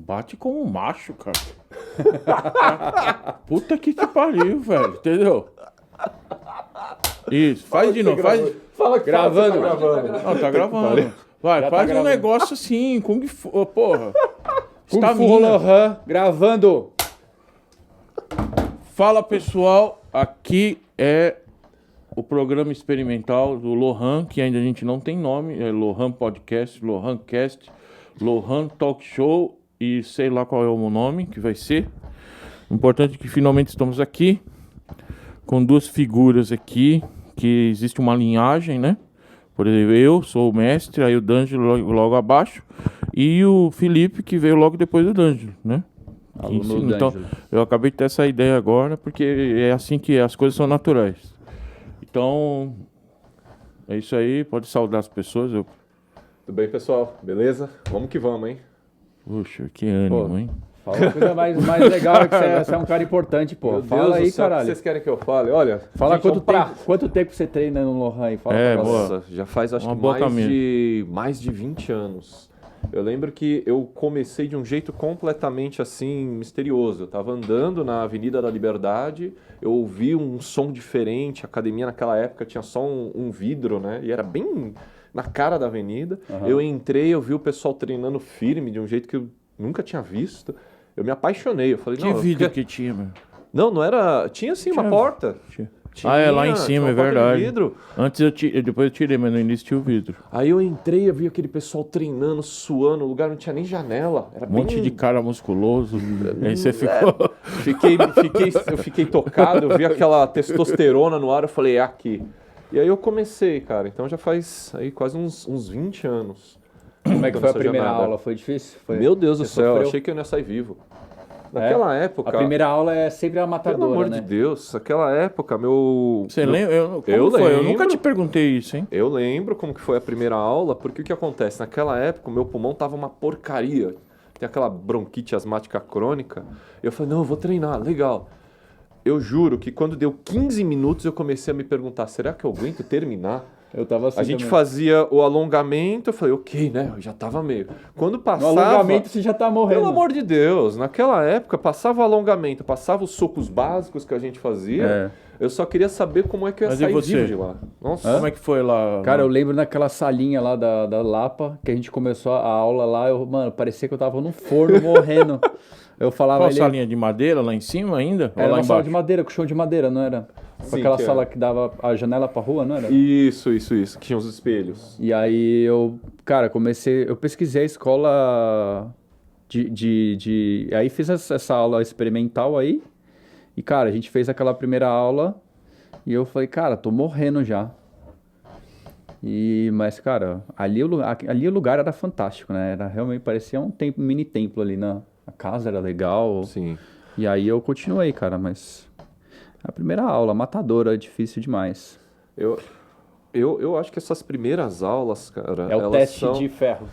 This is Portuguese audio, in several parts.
bate como um macho, cara. Puta que te pariu, velho. Entendeu? Isso, faz de novo, faz. Fala que Gravando. Tá gravando. Não, tá gravando. Vai, Já tá faz um gravando. negócio assim, Kung Fu, ô, porra. Kung Fu Estamina. Lohan, gravando. Fala, pessoal, aqui é o programa experimental do Lohan, que ainda a gente não tem nome, é Lohan Podcast, Lohan Cast, Lohan Talk Show e sei lá qual é o nome que vai ser. O importante é que finalmente estamos aqui com duas figuras aqui, que existe uma linhagem, né? Por exemplo, eu sou o mestre, aí o D'Angelo logo abaixo, e o Felipe, que veio logo depois do D'Angelo, né? Aluno Ensina. do Então, D'Angelo. eu acabei de ter essa ideia agora, porque é assim que as coisas são naturais. Então, é isso aí, pode saudar as pessoas. Tudo bem, pessoal? Beleza? Vamos que vamos, hein? Puxa, que ânimo, Pô, hein? Fala uma coisa mais legal, é que você é um cara importante, pô. Meu Fala Deus aí, do céu, o que caralho. vocês querem que eu fale? Olha, Fala gente, quanto tempo você treina no Lohan aí? Fala É, pra nós. boa. Nossa, já faz acho Uma que boa caminho. mais de 20 anos. Eu lembro que eu comecei de um jeito completamente assim misterioso. Eu estava andando na Avenida da Liberdade, eu ouvi um som diferente. A academia naquela época tinha só um vidro, né? E era bem na cara da avenida. Aham. Eu entrei, eu vi o pessoal treinando firme de um jeito que eu nunca tinha visto. Eu me apaixonei. Eu falei, Que não, vídeo que tinha, meu? não era. Tinha sim uma Tinha- porta. Tinha. Tinha, Ah, é lá em tinha cima, uma é porta de verdade. vidro. Antes depois eu tirei, mas no início tinha o vidro. Aí eu entrei, eu vi aquele pessoal treinando, suando, o lugar não tinha nem janela. Era Um monte bem... de cara musculoso. Aí você ficou. Eu fiquei tocado, eu vi aquela testosterona no ar, eu falei, é aqui. E aí eu comecei, cara. Então já faz aí quase uns 20 anos. Como é que foi a Nessa primeira jornada. aula? Foi difícil? Meu Deus do Você céu, sofreu? achei que eu não ia sair vivo. Naquela A época... primeira aula é sempre a Pelo matadora, amor né? de Deus, naquela época, meu... Você meu- lembra? Como Eu foi? Eu lembro. nunca te perguntei isso, hein? Eu lembro como que foi a primeira aula, porque o que acontece? Naquela época, o meu pulmão tava uma porcaria. Tem aquela bronquite asmática crônica. Eu falei, não, eu vou treinar, legal. Eu juro que quando deu 15 minutos, eu comecei a me perguntar, será que eu aguento terminar? Eu tava assim A gente também. fazia o alongamento, eu falei, ok, né? Eu já tava meio... Quando No passava... alongamento você já tá morrendo. Pelo amor de Deus, naquela época, passava o alongamento, passava os socos básicos que a gente fazia, É. eu só queria saber como é que eu ia Mas e sair você? vivo de lá. Nossa. Como é que foi lá? Cara, eu lembro naquela salinha lá da Lapa, que a gente começou a aula lá, mano, parecia que eu tava no forno morrendo. Eu falava, Qual ele salinha de madeira lá em cima ainda? Ou era lá uma sala embaixo? de madeira, com chão de madeira, não era? Com Sim, aquela que sala era. que dava a janela pra rua, não era? Isso, que tinha os espelhos. E aí eu, cara, eu pesquisei a escola aí fiz essa aula experimental aí, e cara, a gente fez aquela primeira aula, e eu falei, cara, tô morrendo já. Mas, cara, ali o lugar era fantástico, né? Era realmente, parecia um mini templo ali, a casa era legal. Sim. E aí eu continuei, cara, mas a primeira aula, matadora, difícil demais. Eu acho que essas primeiras aulas, cara, É o elas teste são... de ferro.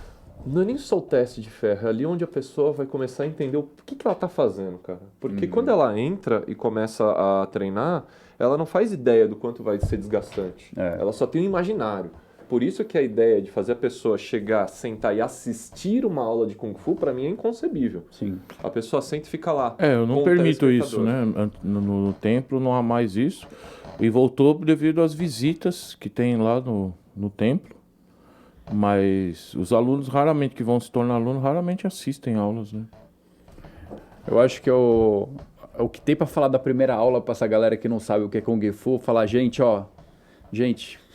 Não é nem só o teste de ferro, é ali onde a pessoa vai começar a entender o que ela tá fazendo, cara. Porque quando ela entra e começa a treinar, ela não faz ideia do quanto vai ser desgastante. É. Ela só tem um imaginário. Por isso que a ideia de fazer a pessoa chegar, sentar e assistir uma aula de Kung Fu, pra mim é inconcebível. Sim. A pessoa senta e fica lá. É, eu não com o permito isso, telespectador. né? No templo não há mais isso. E voltou devido às visitas que tem lá no templo. Mas os alunos raramente, que vão se tornar alunos, raramente assistem aulas, né? Eu acho que o que tem pra falar da primeira aula pra essa galera que não sabe o que é Kung Fu, falar, gente,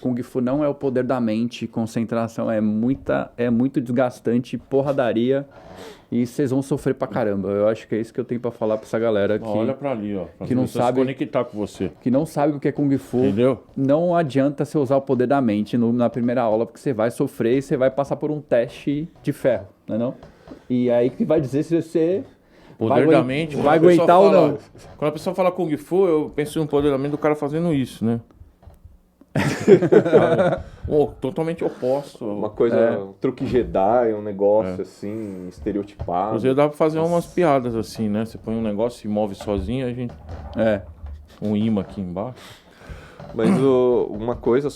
Kung Fu não é o poder da mente, concentração é muito desgastante, porradaria, e vocês vão sofrer pra caramba. Eu acho que é isso que eu tenho pra falar pra essa galera Ó, olha pra ali, ó. Pra que não pessoa sabe- se conectar com você. que não sabe o que é Kung Fu. Entendeu? Não adianta você usar o poder da mente na primeira aula, porque você vai sofrer e você vai passar por um teste de ferro, não é não? E aí que vai dizer se você Poder vai da aguen- mente. vai quando a pessoa aguentar ou fala- não. Quando a pessoa fala Kung Fu, eu penso no poder da mente do cara fazendo isso, né? Totalmente oposto. Uma coisa, um truque Jedi, um negócio assim, estereotipado. Inclusive dá pra fazer umas piadas assim, né? Você põe um negócio e move sozinho, a gente. É. Um imã aqui embaixo. Mas uma coisa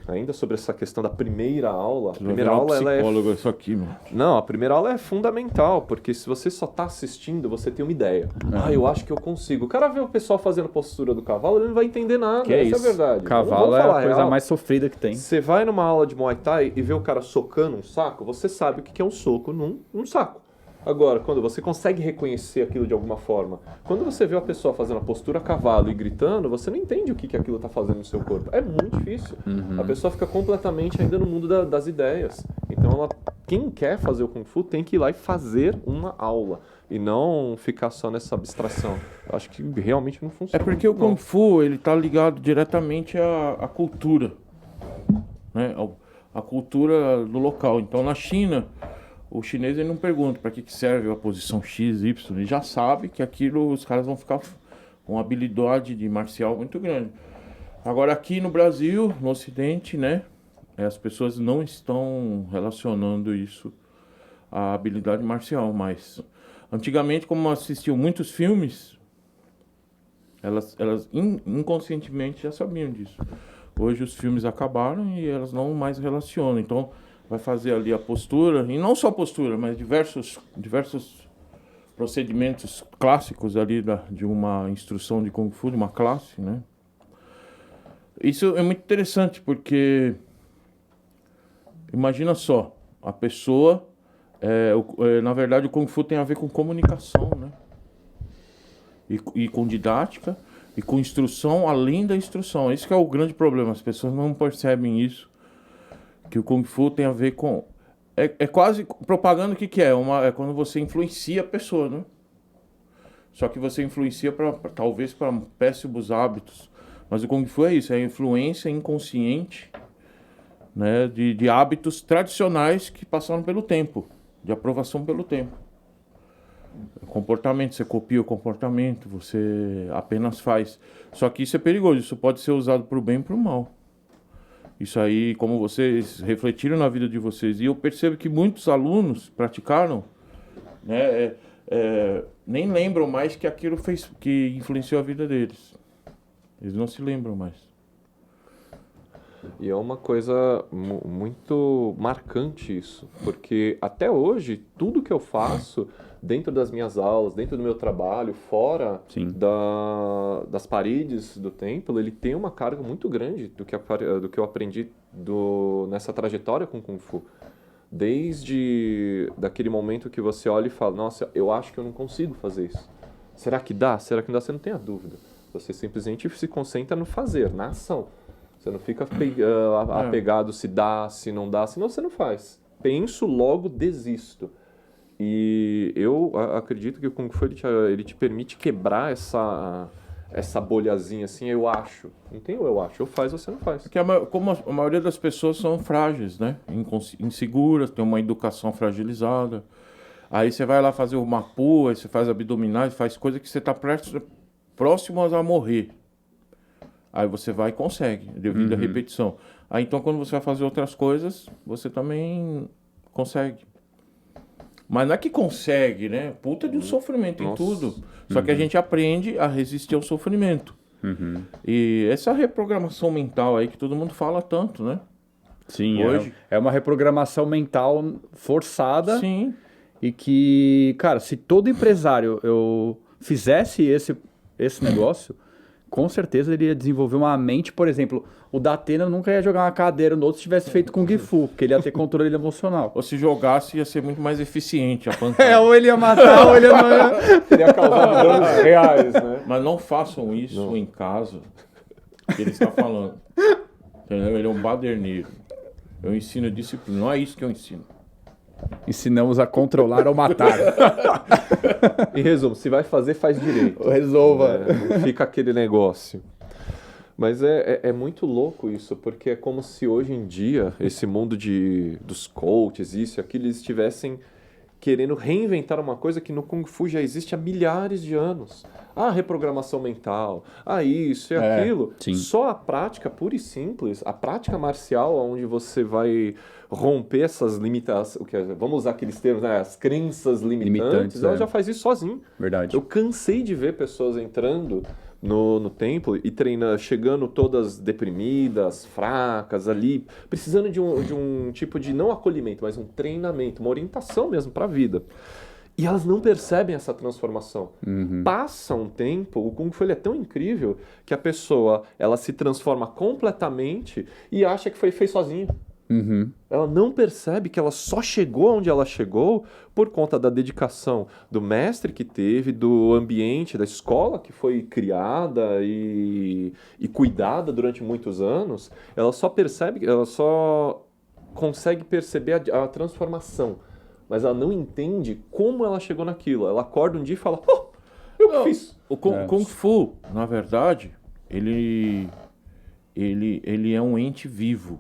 ainda sobre essa questão da primeira aula. A primeira aula ela psicólogo, isso aqui, mano. Não, a primeira aula é fundamental, porque se você só está assistindo, você tem uma ideia. Eu acho que eu consigo. O cara vê o pessoal fazendo postura do cavalo, ele não vai entender nada. Que é isso? É verdade. Cavalo é a coisa mais sofrida que tem. Você vai numa aula de Muay Thai e vê o cara socando um saco, você sabe o que é um soco num saco. Agora, quando você consegue reconhecer aquilo de alguma forma, quando você vê a pessoa fazendo a postura a cavalo e gritando, você não entende o que aquilo está fazendo no seu corpo. É muito difícil. A pessoa fica completamente ainda no mundo das ideias. Então, quem quer fazer o Kung Fu tem que ir lá e fazer uma aula. E não ficar só nessa abstração. Eu acho que realmente não funciona. É porque o Kung Fu, ele tá ligado diretamente à cultura. Né? A cultura do local. Então, na China, o chinês ele não pergunta para que serve a posição X, Y. Ele já sabe que aquilo os caras vão ficar com uma habilidade de marcial muito grande. Agora, aqui no Brasil, no Ocidente, né? As pessoas não estão relacionando isso à habilidade marcial, mas antigamente, como assistiam muitos filmes, elas inconscientemente já sabiam disso. Hoje os filmes acabaram e elas não mais relacionam. Então, vai fazer ali a postura, e não só postura, mas diversos procedimentos clássicos ali de uma instrução de Kung Fu, de uma classe, né? Isso é muito interessante, porque imagina só, a pessoa, na verdade o Kung Fu tem a ver com comunicação, né? E com didática, e com instrução além da instrução. Esse que é o grande problema, as pessoas não percebem isso, que o Kung Fu tem a ver com... É quase propaganda, o que é? É quando você influencia a pessoa, né? Só que você influencia talvez para péssimos hábitos. Mas o Kung Fu é isso, é a influência inconsciente, né, de hábitos tradicionais que passaram pelo tempo, de aprovação pelo tempo. Comportamento, você copia o comportamento, você apenas faz. Só que isso é perigoso, isso pode ser usado para o bem e para o mal. Isso aí, como vocês refletiram na vida de vocês, e eu percebo que muitos alunos praticaram, né, nem lembram mais que aquilo que influenciou a vida deles. Eles não se lembram mais. E é uma coisa muito marcante isso, porque até hoje, tudo que eu faço dentro das minhas aulas, dentro do meu trabalho, fora das paredes do templo, ele tem uma carga muito grande do que eu aprendi nessa trajetória com Kung Fu. Desde daquele momento que você olha e fala, nossa, eu acho que eu não consigo fazer isso. Será que dá? Será que não dá? Você não tem a dúvida. Você simplesmente se concentra no fazer, na ação. Você não fica apegado se dá, se não dá, senão você não faz. Penso, logo desisto. E eu acredito que o Kung Fu ele te permite quebrar essa bolhazinha assim, eu acho. Não tem o eu acho, eu faz, você não faz. Porque como a maioria das pessoas são frágeis, né? Inseguras, tem uma educação fragilizada. Aí você vai lá fazer o Mapu, aí você faz abdominais, faz coisa que você está próximo a morrer. Aí você vai e consegue, devido à repetição. Aí então quando você vai fazer outras coisas, você também consegue. Mas não é que consegue, né? Puta de um sofrimento em tudo. Só que a gente aprende a resistir ao sofrimento. E essa reprogramação mental aí que todo mundo fala tanto, né? Sim, hoje é uma reprogramação mental forçada. Sim. E que, cara, se todo empresário eu fizesse esse negócio, com certeza ele ia desenvolver uma mente, por exemplo, o Datena nunca ia jogar uma cadeira no outro se tivesse feito Kung Fu, porque ele ia ter controle emocional. Ou se jogasse, ia ser muito mais eficiente a pancada. Ou ele ia matar, ou ele ia... Teria causado danos reais, né? Mas não façam isso em casa, que ele está falando. Entendeu? Ele é um baderneiro. Eu ensino disciplina, não é isso que eu ensino. Ensinamos a controlar ou matar. Em resumo, se vai fazer, faz direito. Resolva. Não fica aquele negócio. Mas é muito louco isso, porque é como se hoje em dia, esse mundo dos coaches, isso e aquilo, eles estivessem querendo reinventar uma coisa que no Kung Fu já existe há milhares de anos. Reprogramação mental, isso e aquilo. Sim. Só a prática pura e simples, a prática marcial, onde você vai romper essas limitações, vamos usar aqueles termos, né? As crenças limitantes, ela já faz isso sozinho. Verdade. Eu cansei de ver pessoas entrando no templo e treinando, chegando todas deprimidas, fracas ali, precisando de um tipo de, não acolhimento, mas um treinamento, uma orientação mesmo para a vida. E elas não percebem essa transformação. Passa um tempo, o Kung Fu ele é tão incrível que a pessoa ela se transforma completamente e acha que foi feito sozinha. Ela não percebe que ela só chegou onde ela chegou por conta da dedicação do mestre que teve, do ambiente, da escola que foi criada e cuidada durante muitos anos. Ela só consegue perceber a transformação, mas ela não entende como ela chegou naquilo. Ela acorda um dia e fala, eu que fiz. O Kung Fu, na verdade, ele é um ente vivo.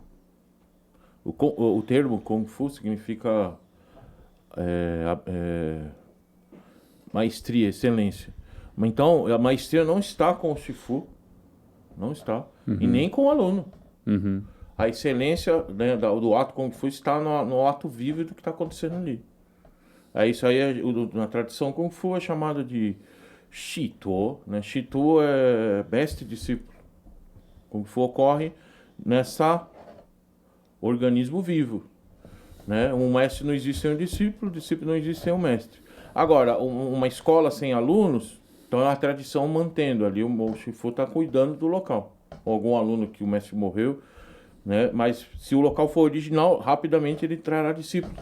O termo Kung Fu significa maestria, excelência. Então, a maestria não está com o Shifu, não está, e nem com o aluno. A excelência, né, do ato Kung Fu está no ato vivo do que está acontecendo ali. Isso aí, na tradição Kung Fu, é chamado de Shituo, né? Shituo é mestre-discípulo. Kung Fu ocorre nessa organismo vivo, né? Um mestre não existe sem um discípulo, o discípulo não existe sem um mestre. Agora, uma escola sem alunos, então a tradição mantendo ali, o Shifu está cuidando do local. Ou algum aluno que o mestre morreu, né? Mas se o local for original, rapidamente ele trará discípulos,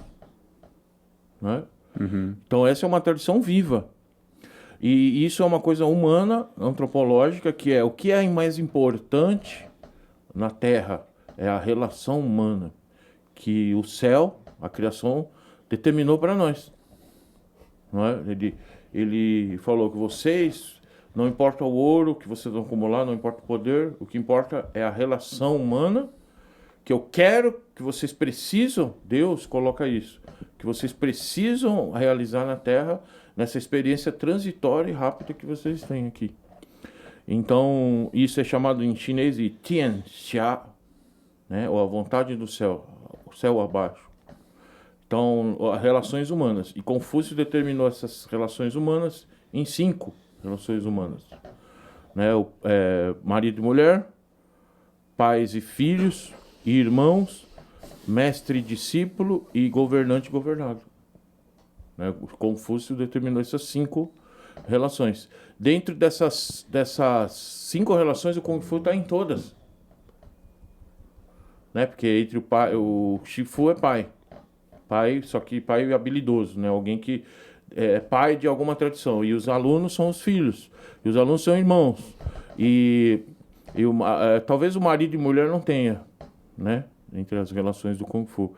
né? Então essa é uma tradição viva. E isso é uma coisa humana, antropológica, que é o que é mais importante na Terra. É a relação humana que o céu, a criação, determinou para nós. Não é? Ele falou que vocês, não importa o ouro que vocês vão acumular, não importa o poder, o que importa é a relação humana, que eu quero, que vocês precisam, Deus coloca isso, que vocês precisam realizar na Terra, nessa experiência transitória e rápida que vocês têm aqui. Então, isso é chamado em chinês de Tian Xia, né? Ou a vontade do céu, o céu abaixo. Então, as relações humanas. E Confúcio determinou essas relações humanas em 5 relações humanas, né? Marido e mulher, pais e filhos, irmãos, mestre e discípulo e governante e governado, né? Confúcio determinou essas 5 relações. Dentro dessas 5 relações, o Kung Fu está em todas. Né? Porque entre o Shifu é pai, só que pai habilidoso, né? Alguém que é pai de alguma tradição, e os alunos são os filhos, e os alunos são irmãos, talvez o marido e mulher não tenha, né? Entre as relações do Kung Fu,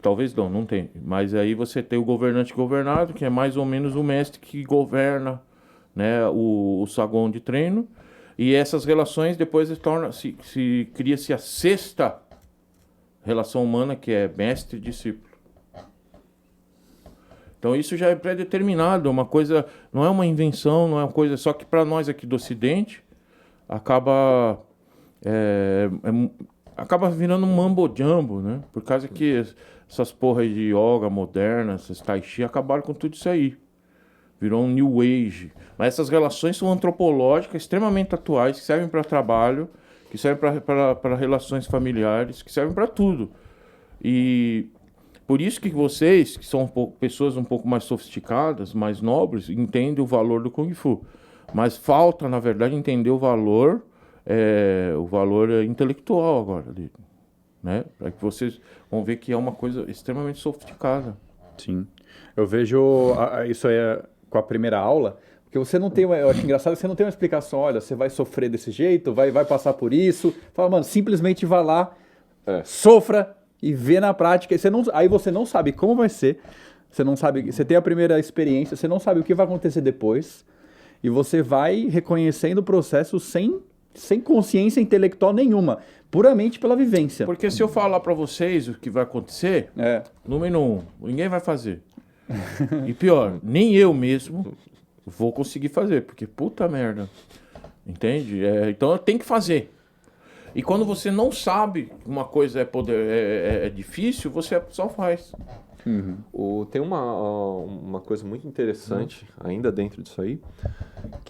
talvez não tem, mas aí você tem o governante governado, que é mais ou menos o mestre que governa, né? O saguão de treino, e essas relações depois cria-se a 6ª relação humana, que é mestre e discípulo. Então isso já é pré-determinado, uma coisa, não é uma invenção, não é uma coisa, só que para nós aqui do Ocidente acaba virando um mambo-jumbo, né? Por causa que essas porras de yoga moderna, essas tai chi, acabaram com tudo isso aí. Virou um new age. Mas essas relações são antropológicas, extremamente atuais, que servem para trabalho, que servem para relações familiares, que servem para tudo. E por isso que vocês, que são pessoas um pouco mais sofisticadas, mais nobres, entendem o valor do Kung Fu. Mas falta, na verdade, entender o valor intelectual agora dele, né? Para que vocês vão ver que é uma coisa extremamente sofisticada. Sim. Eu vejo isso aí com a primeira aula, porque você não tem, eu acho engraçado que você não tem uma explicação, olha, você vai sofrer desse jeito, vai passar por isso. Fala, mano, simplesmente vá lá, sofra e vê na prática. Aí você não sabe como vai ser, você não sabe, você tem a primeira experiência, você não sabe o que vai acontecer depois, e você vai reconhecendo o processo sem consciência intelectual nenhuma, puramente pela vivência. Porque se eu falar para vocês o que vai acontecer, número 1, ninguém vai fazer. E pior, nem eu mesmo vou conseguir fazer, porque puta merda, entende? Então eu tenho que fazer. E quando você não sabe que uma coisa é difícil, você só faz. Tem uma coisa muito interessante ainda dentro disso aí,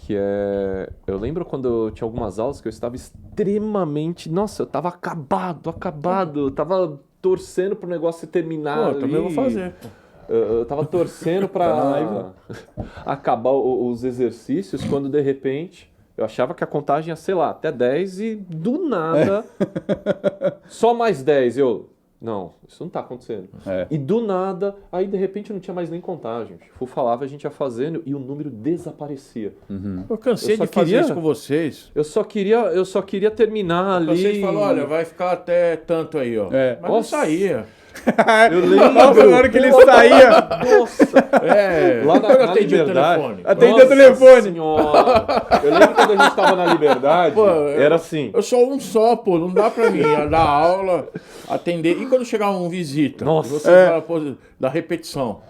que é... Eu lembro quando eu tinha algumas aulas que eu estava extremamente... Nossa, eu estava acabado. Eu tava torcendo pro negócio terminar. Pô, também vou fazer. Pô. Eu tava torcendo para acabar os exercícios, quando de repente eu achava que a contagem ia, sei lá, até 10 e do nada só mais 10. Não, isso não tá acontecendo. E do nada, aí de repente não tinha mais nem contagem. O Chifu falava, a gente ia fazendo e o número desaparecia. Eu cansei de fazer isso com vocês. Eu só queria terminar ali. Vocês falaram, olha, vai ficar até tanto aí, ó. Mas não saía. Eu lembro. Nossa, na hora que ele saía. Nossa. Lá na atendia o telefone. Atendia o telefone. Senhora. Eu lembro quando a gente tava na Liberdade, era assim. Eu sou um só, pô. Não dá pra mim dar aula, atender. E quando chegava um visita? Nossa. Você fala, pô, da repetição.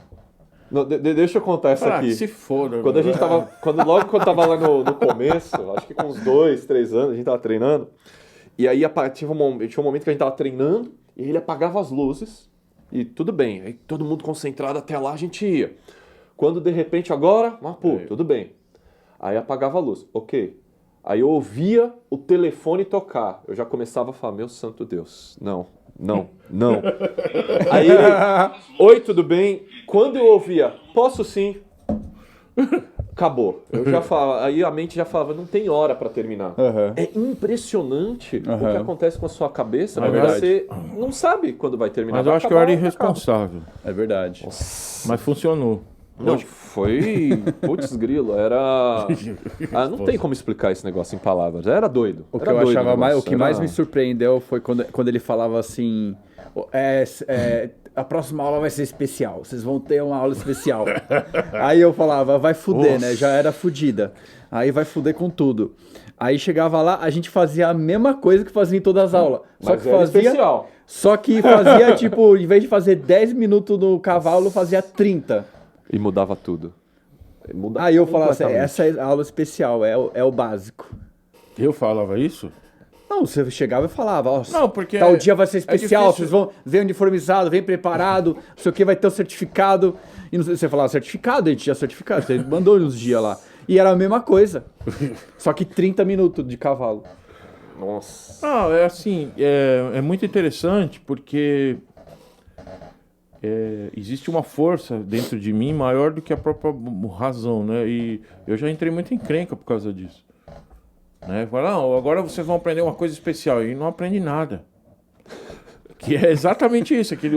Não, deixa eu contar essa aqui. Se foda. Quando a gente tava. Logo quando eu tava lá no começo, acho que com uns 2, 3 anos, a gente tava treinando. E aí tinha um momento que a gente tava treinando. E ele apagava as luzes e tudo bem. Aí todo mundo concentrado até lá, a gente ia. Quando de repente agora, tudo bem. Aí apagava a luz, ok. Aí eu ouvia o telefone tocar. Eu já começava a falar, meu santo Deus, não. Aí ele, oi, tudo bem? Quando eu ouvia, posso sim. Acabou. Eu já falava, aí a mente já falava, não tem hora para terminar. É impressionante o que acontece com a sua cabeça, porque você não sabe quando vai terminar. Mas eu acho que eu era irresponsável. É verdade. Nossa. Mas funcionou. Não, foi... Putz, grilo, era... não tem como explicar esse negócio em palavras. Era doido. O que eu achava o que mais me surpreendeu foi quando ele falava assim... a próxima aula vai ser especial. Vocês vão ter uma aula especial. Aí eu falava, vai fuder, né? Já era fudida. Aí vai fuder com tudo. Aí chegava lá, a gente fazia a mesma coisa que fazia em todas as aulas. Só que fazia especial. Só que fazia, tipo, em vez de fazer 10 minutos no cavalo, fazia 30. E mudava tudo. Aí eu falava assim, essa é a aula especial, é o básico. Eu falava isso? Não, você chegava e falava, ó, não, porque tal dia vai ser especial, vocês vão ver uniformizado, vem preparado, não sei o que, vai ter o certificado. E você falava, certificado? A gente tinha certificado, você mandou uns dias lá. E era a mesma coisa, só que 30 minutos de cavalo. Nossa. Não, é assim, é muito interessante porque existe uma força dentro de mim maior do que a própria razão, né? E eu já entrei muito em encrenca por causa disso. Né? Fala, não, agora vocês vão aprender uma coisa especial. E não aprende nada. Que é exatamente isso. Aquele,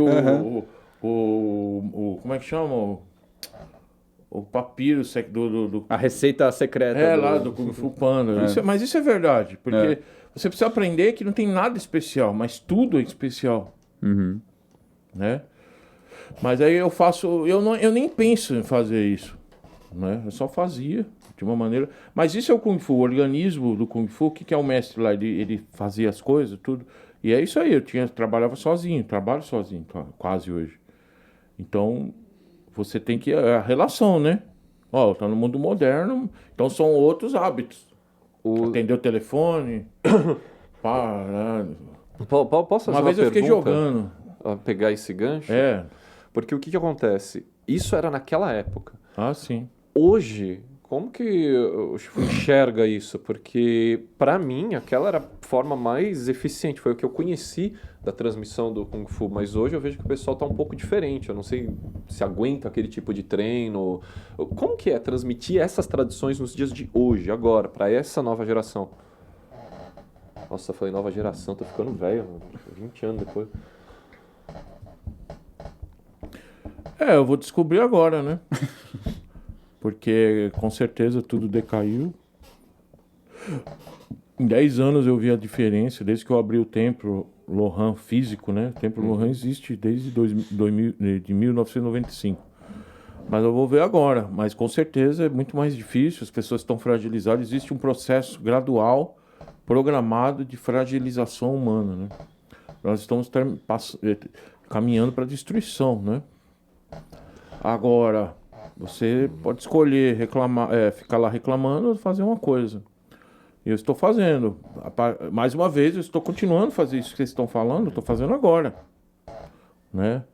como é que chama? O papiro do a receita secreta. lá do Kung Fu Panda. Mas isso é verdade. Porque você precisa aprender que não tem nada especial, mas tudo é especial. Né? Mas aí eu faço... Eu nem penso em fazer isso. Né? Eu só fazia de uma maneira... Mas isso é o Kung Fu, o organismo do Kung Fu. O que é o mestre lá? Ele fazia as coisas, tudo. E é isso aí, trabalhava sozinho, trabalho sozinho, quase hoje. Então, você tem que... A relação, né? Ó, tá no mundo moderno, então são outros hábitos. Atender o telefone, parado. Posso fazer uma vez eu fiquei jogando. Pegar esse gancho? Porque o que acontece? Isso era naquela época. Ah, sim. Hoje, como que o Chifu enxerga isso? Porque, para mim, aquela era a forma mais eficiente. Foi o que eu conheci da transmissão do Kung Fu. Mas hoje eu vejo que o pessoal está um pouco diferente. Eu não sei se aguenta aquele tipo de treino. Como que é transmitir essas tradições nos dias de hoje, agora, para essa nova geração? Nossa, eu falei nova geração, tô ficando velho, mano. 20 anos depois. Eu vou descobrir agora, né? Porque com certeza tudo decaiu. Em 10 anos eu vi a diferença, desde que eu abri o templo Lohan físico, né? O templo Lohan existe desde 1995. Mas eu vou ver agora. Mas com certeza é muito mais difícil, as pessoas estão fragilizadas. Existe um processo gradual, programado de fragilização humana, né? Nós estamos caminhando para a destruição, né? Agora, você pode escolher reclamar, ficar lá reclamando ou fazer uma coisa. Eu estou fazendo. Mais uma vez, eu estou continuando a fazer isso que vocês estão falando, eu estou fazendo agora. Né?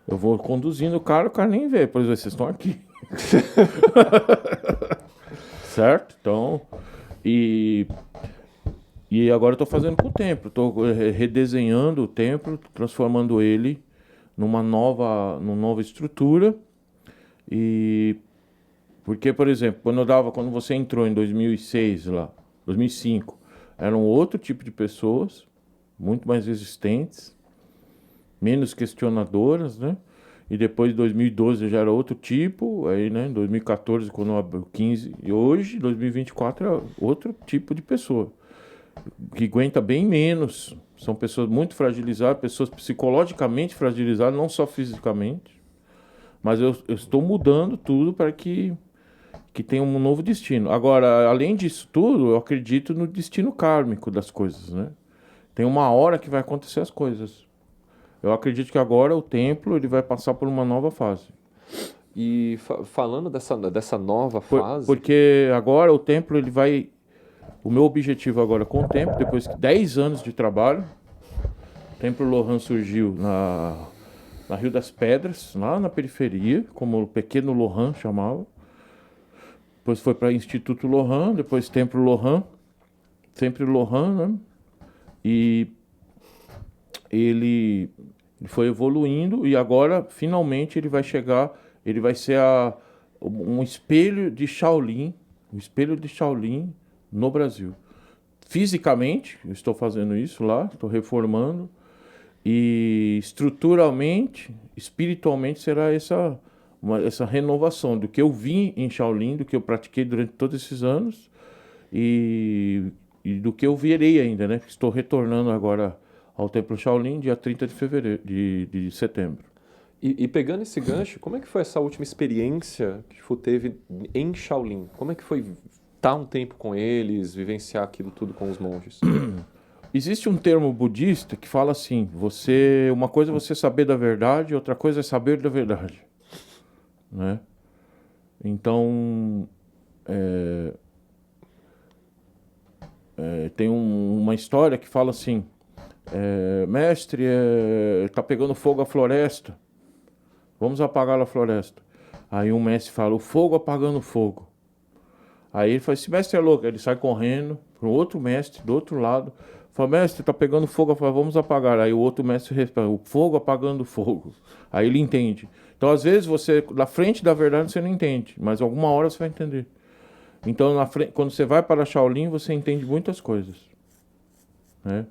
Eu vou conduzindo o cara nem vê. Por exemplo, vocês estão aqui. certo? Então, e agora eu estou fazendo com o templo, estou redesenhando o templo, transformando ele numa nova estrutura. E porque, por exemplo, quando você entrou em 2006 lá, 2005, eram outro tipo de pessoas, muito mais resistentes, menos questionadoras, né? E depois de 2012 já era outro tipo, aí, né, em 2014 quando abriu 15, e hoje, 2024 é outro tipo de pessoa, que aguenta bem menos, são pessoas muito fragilizadas, pessoas psicologicamente fragilizadas, não só fisicamente, mas eu estou mudando tudo para que tenha um novo destino. Agora, além disso tudo, eu acredito no destino kármico das coisas, né? Tem uma hora que vai acontecer as coisas. Eu acredito que agora o templo ele vai passar por uma nova fase. E falando dessa nova fase... Porque agora o templo ele vai... O meu objetivo agora com o templo, depois de 10 anos de trabalho, o Templo Lohan surgiu na Rio das Pedras, lá na periferia, como o Pequeno Lohan chamava. Depois foi para Instituto Lohan, depois Templo Lohan, sempre Lohan, né? E ele foi evoluindo e agora, finalmente, ele vai chegar, ele vai ser um espelho de Shaolin, no Brasil. Fisicamente, eu estou fazendo isso lá, estou reformando, e estruturalmente, espiritualmente, será essa renovação do que eu vi em Shaolin, do que eu pratiquei durante todos esses anos, e do que eu verei ainda, né? Estou retornando agora ao Templo Shaolin, dia 30 de setembro. E pegando esse gancho, como é que foi essa última experiência que Fu teve em Shaolin? Como é que foi estar um tempo com eles, vivenciar aquilo tudo com os monges? Existe um termo budista que fala assim, uma coisa é você saber da verdade, outra coisa é saber da verdade, né? Então, tem uma história que fala assim, mestre, tá pegando fogo a floresta, vamos apagar a floresta. Aí um mestre fala, o fogo apagando o fogo. Aí ele fala, esse mestre é louco. Ele sai correndo para o outro mestre, do outro lado, fala, mestre, tá pegando fogo, fala, vamos apagar. Aí o outro mestre responde, o fogo apagando o fogo. Aí ele entende. Então, às vezes, na frente da verdade, você não entende, mas alguma hora você vai entender. Então, quando você vai para Shaolin, você entende muitas coisas, né?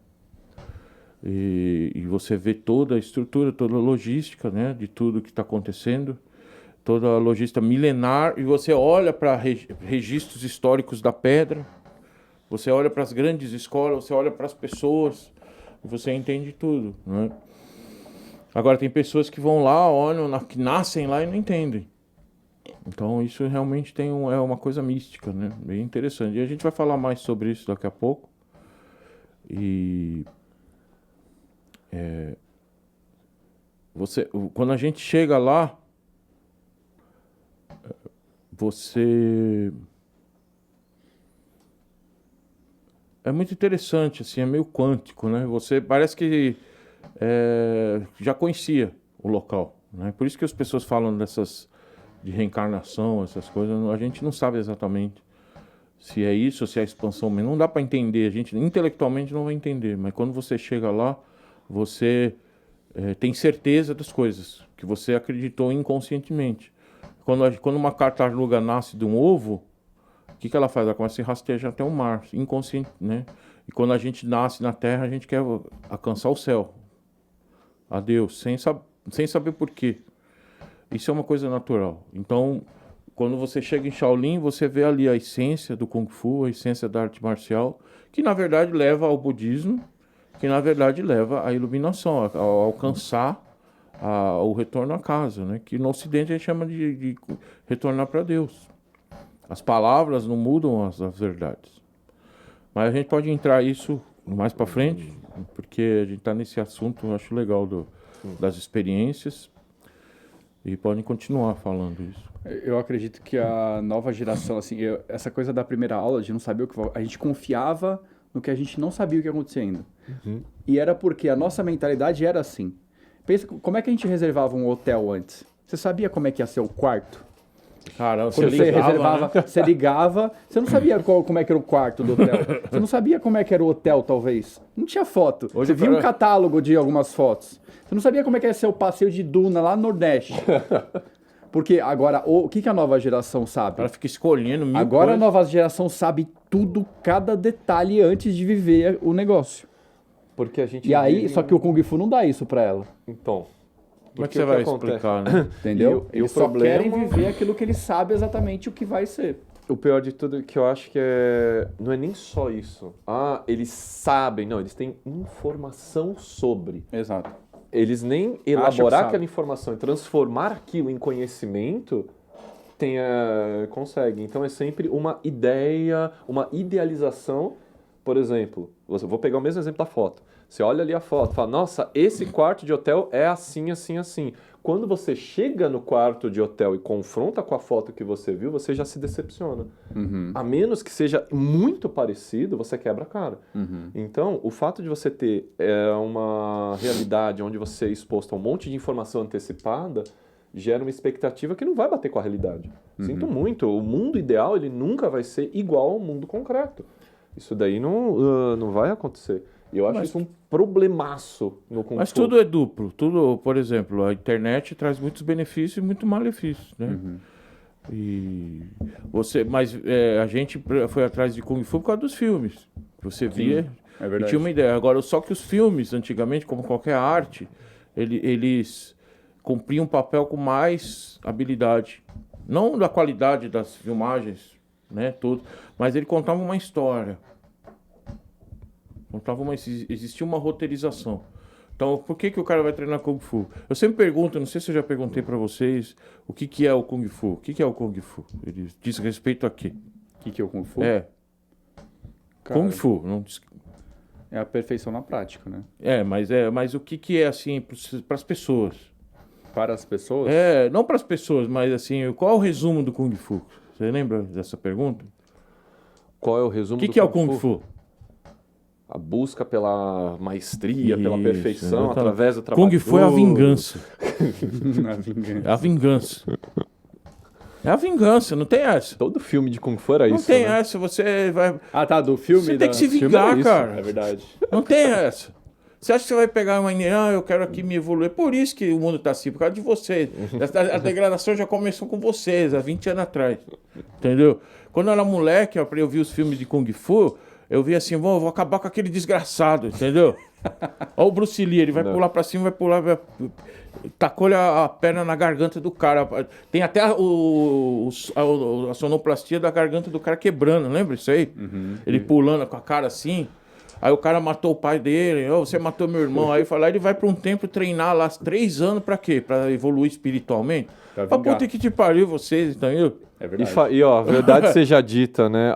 E você vê toda a estrutura, toda a logística, né, de tudo que está acontecendo, toda a logística milenar, e você olha para registros históricos da pedra, você olha para as grandes escolas, você olha para as pessoas, e você entende tudo, né? Agora, tem pessoas que vão lá, olham, que nascem lá e não entendem. Então, isso realmente é uma coisa mística, né? Bem interessante. E a gente vai falar mais sobre isso daqui a pouco. E... quando a gente chega lá, é muito interessante, assim, é meio quântico, né? Você parece que já conhecia o local, né? Por isso que as pessoas falam de reencarnação, essas coisas, a gente não sabe exatamente se é isso ou se é a expansão, mas não dá para entender, a gente intelectualmente não vai entender, mas quando você chega lá, você tem certeza das coisas que você acreditou inconscientemente. Quando uma tartaruga nasce de um ovo, o que ela faz? Ela começa a se rastejar até o mar, inconsciente, né? E quando a gente nasce na Terra, a gente quer alcançar o céu, a Deus, sem saber por quê. Isso é uma coisa natural. Então, quando você chega em Shaolin, você vê ali a essência do Kung Fu, a essência da arte marcial, que na verdade leva ao budismo, que na verdade leva à iluminação, a alcançar o retorno a casa, né? Que no Ocidente a gente chama de retornar para Deus. As palavras não mudam as verdades. Mas a gente pode entrar isso mais para frente, porque a gente está nesse assunto, eu acho legal das experiências, e podem continuar falando isso. Eu acredito que a nova geração, assim, essa coisa da primeira aula, de não saber o que... A gente confiava no que a gente não sabia o que ia acontecer ainda. Uhum. E era porque a nossa mentalidade era assim. Pensa, como é que a gente reservava um hotel antes? Você sabia como é que ia ser o quarto? Caramba, Quando você reservava, né? você ligava, você não sabia como é que era o quarto do hotel. Você não sabia como é que era o hotel, talvez. Não tinha foto. Hoje Você o via cara- um catálogo de algumas fotos. Você não sabia como é que ia ser o passeio de duna lá no Nordeste. Porque agora, o que a nova geração O sabe? cara fica escolhendo mil Agora a coisas. nova geração sabe tudo, cada detalhe antes de viver o negócio. Porque a gente E aí, vive só que o Kung Fu não dá isso pra ela. Então, Como é que porque você o vai acontece? explicar, né? Entendeu? E o Eles só problema- querem viver aquilo que eles sabem exatamente o que vai ser. O pior de tudo é que eu acho que não é nem só isso. Ah, eles sabem. Não, eles têm informação sobre. Exato. Eles nem que elaborar sabe. aquela informação e transformar aquilo em conhecimento conseguem. Então é sempre uma ideia, uma idealização. Por exemplo, vou pegar o mesmo exemplo da foto. Você olha ali a foto, fala, nossa, esse quarto de hotel é assim, assim, assim. Quando você chega no quarto de hotel e confronta com a foto que você viu, você já se decepciona. A menos que seja muito parecido, você quebra a cara. Então, o fato de você ter uma realidade onde você é exposto a um monte de informação antecipada gera uma expectativa que não vai bater com a realidade. Sinto muito, o mundo ideal ele nunca vai ser igual ao mundo concreto. Isso daí não vai acontecer. E eu acho isso um problemaço no Kung Mas Fu. tudo é duplo. Tudo, por exemplo, a internet traz muitos benefícios e muitos malefícios, né? Mas a gente foi atrás de Kung Fu por causa dos filmes. Você via é e verdade. tinha uma ideia. Agora, só que os filmes, antigamente, como qualquer arte, eles cumpriam um papel com mais habilidade. Não da qualidade das filmagens, né, tudo, mas ele contava uma história. Existia uma roteirização. Então, por que o cara vai treinar Kung Fu? Eu sempre pergunto, não sei se eu já perguntei pra vocês, o que é o Kung Fu? O que é o Kung Fu? Ele diz respeito a quê? O que é o Kung Fu? É, Cara, Kung Fu. Não diz... é a perfeição na prática, né? mas o que é assim para as pessoas? Para as pessoas, Não para as pessoas, mas assim, qual é o resumo do Kung Fu? Você lembra dessa pergunta? Qual é o resumo O do que é o Kung Fu? A busca pela maestria, pela Isso, perfeição, exatamente. através do trabalho Kung Fu é a duro. vingança. na vingança. É a vingança. É a vingança, não tem essa. Todo filme de Kung Fu era Não isso, tem né? essa, você vai... Ah, tá, do filme. Você tem que se filme vingar, isso, cara. É verdade. Não tem essa. Você acha que você vai pegar uma... eu quero aqui me evoluir. É por isso que o mundo tá assim, por causa de vocês. A degradação já começou com vocês, há 20 anos atrás. Entendeu? Quando eu era moleque, eu vi os filmes de Kung Fu, eu vi assim, vou acabar com aquele desgraçado, entendeu? Olha o Bruce Lee, ele vai pular pra cima, tacou-lhe a perna na garganta do cara. Tem até a sonoplastia da garganta do cara quebrando, lembra isso aí? Ele pulando com a cara assim. Aí o cara matou o pai dele, você matou meu irmão. Aí ele vai pra um templo treinar lá 3 anos pra quê? Pra evoluir espiritualmente? Pra Pra vingar. puta que te pariu vocês, entendeu? É E, verdade. ó, a verdade seja dita, né?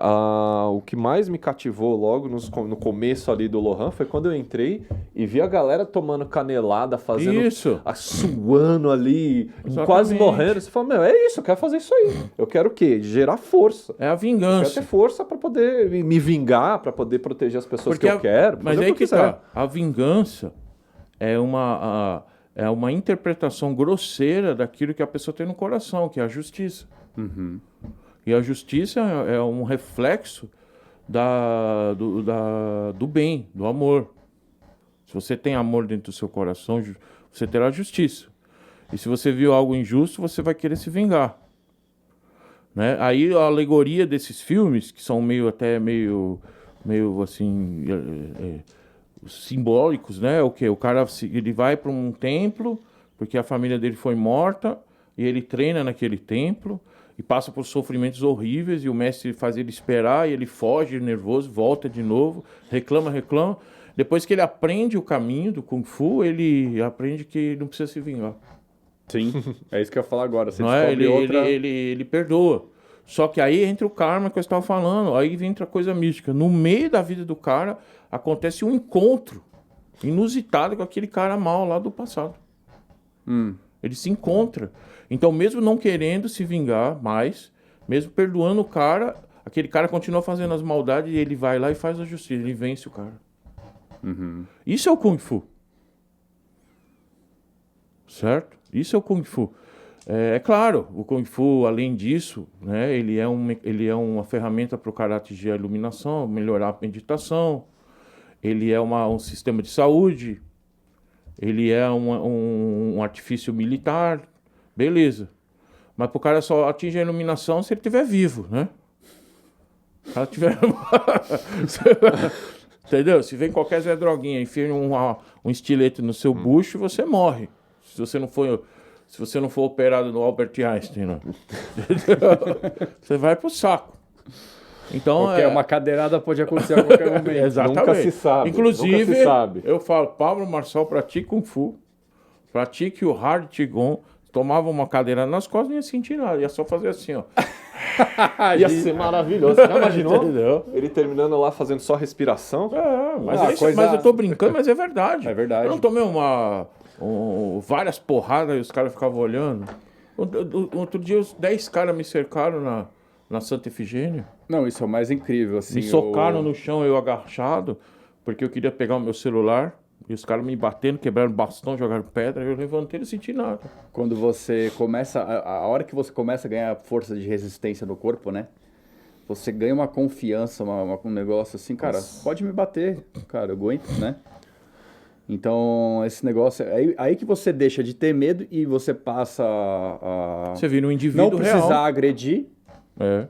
O que mais me cativou logo no começo ali do Lohan foi quando eu entrei e vi a galera tomando canelada, fazendo. Isso. Suando ali, Exatamente. quase morrendo. Você fala, meu, é isso, eu quero fazer isso aí. Eu quero o quê? Gerar força. É a Eu quero vingança. ter força pra poder me vingar, pra poder proteger as pessoas que eu quero. Mas fazer aí o que eu quiser. tá. A vingança é uma interpretação grosseira daquilo que a pessoa tem no coração, que é a justiça. E a justiça é um reflexo do bem, do amor. Se você tem amor dentro do seu coração, você terá justiça. E se você viu algo injusto, você vai querer se vingar. Né? Aí a alegoria desses filmes, que são meio assim, simbólicos, né? O que? O cara ele vai para um templo, porque a família dele foi morta, e ele treina naquele templo, e passa por sofrimentos horríveis, e o mestre faz ele esperar, e ele foge nervoso, volta de novo, reclama. Depois que ele aprende o caminho do Kung Fu, ele aprende que não precisa se vingar. Sim, é isso que eu ia falar agora. Você Não é? descobre outra... Ele perdoa. Só que aí entra o karma que eu estava falando, aí entra a coisa mística. No meio da vida do cara, acontece um encontro inusitado com aquele cara mal lá do passado. Ele se encontra. Então, mesmo não querendo se vingar mais, mesmo perdoando o cara, aquele cara continua fazendo as maldades e ele vai lá e faz a justiça. Ele vence o cara. Isso é o Kung Fu. Certo? Isso é o Kung Fu. É claro, o Kung Fu, além disso, né, ele é uma ferramenta para o cara atingir a iluminação, melhorar a meditação, ele é um sistema de saúde, ele é um artifício militar, beleza. Mas para o cara só atingir a iluminação se ele estiver vivo, né? Se o cara tiver... Entendeu? Se vem qualquer Zé Droguinha e enfia um estilete no seu bucho, você morre. Se você não for operado no Albert Einstein, né? Você vai pro saco. Então, uma cadeirada pode acontecer a qualquer momento. Exatamente. Nunca se sabe. Inclusive, Nunca se sabe. eu falo, Pablo Marçal pratique Kung Fu, pratique o Hard Qigong, tomava uma cadeirada nas costas e não ia sentir nada, ia só fazer assim, ó. Ia ser maravilhoso. Você já imaginou? Entendeu? Ele terminando lá fazendo só respiração? Mas eu tô brincando, mas é verdade. É verdade. Eu não tomei várias porradas e os caras ficavam olhando. Outro dia, os 10 caras me cercaram na Santa Efigênia. Não, isso é o mais incrível, assim. Me socaram no chão, eu agachado, porque eu queria pegar o meu celular. E os caras me batendo, quebraram bastão, jogaram pedra. Eu levantei e não senti nada. Quando você começa... A hora que você começa a ganhar força de resistência no corpo, né? Você ganha uma confiança, um negócio assim, cara, pode me bater, cara, eu aguento, né? Então, esse negócio... Aí que você deixa de ter medo e você passa a... Você vira um indivíduo não precisar real. agredir. É.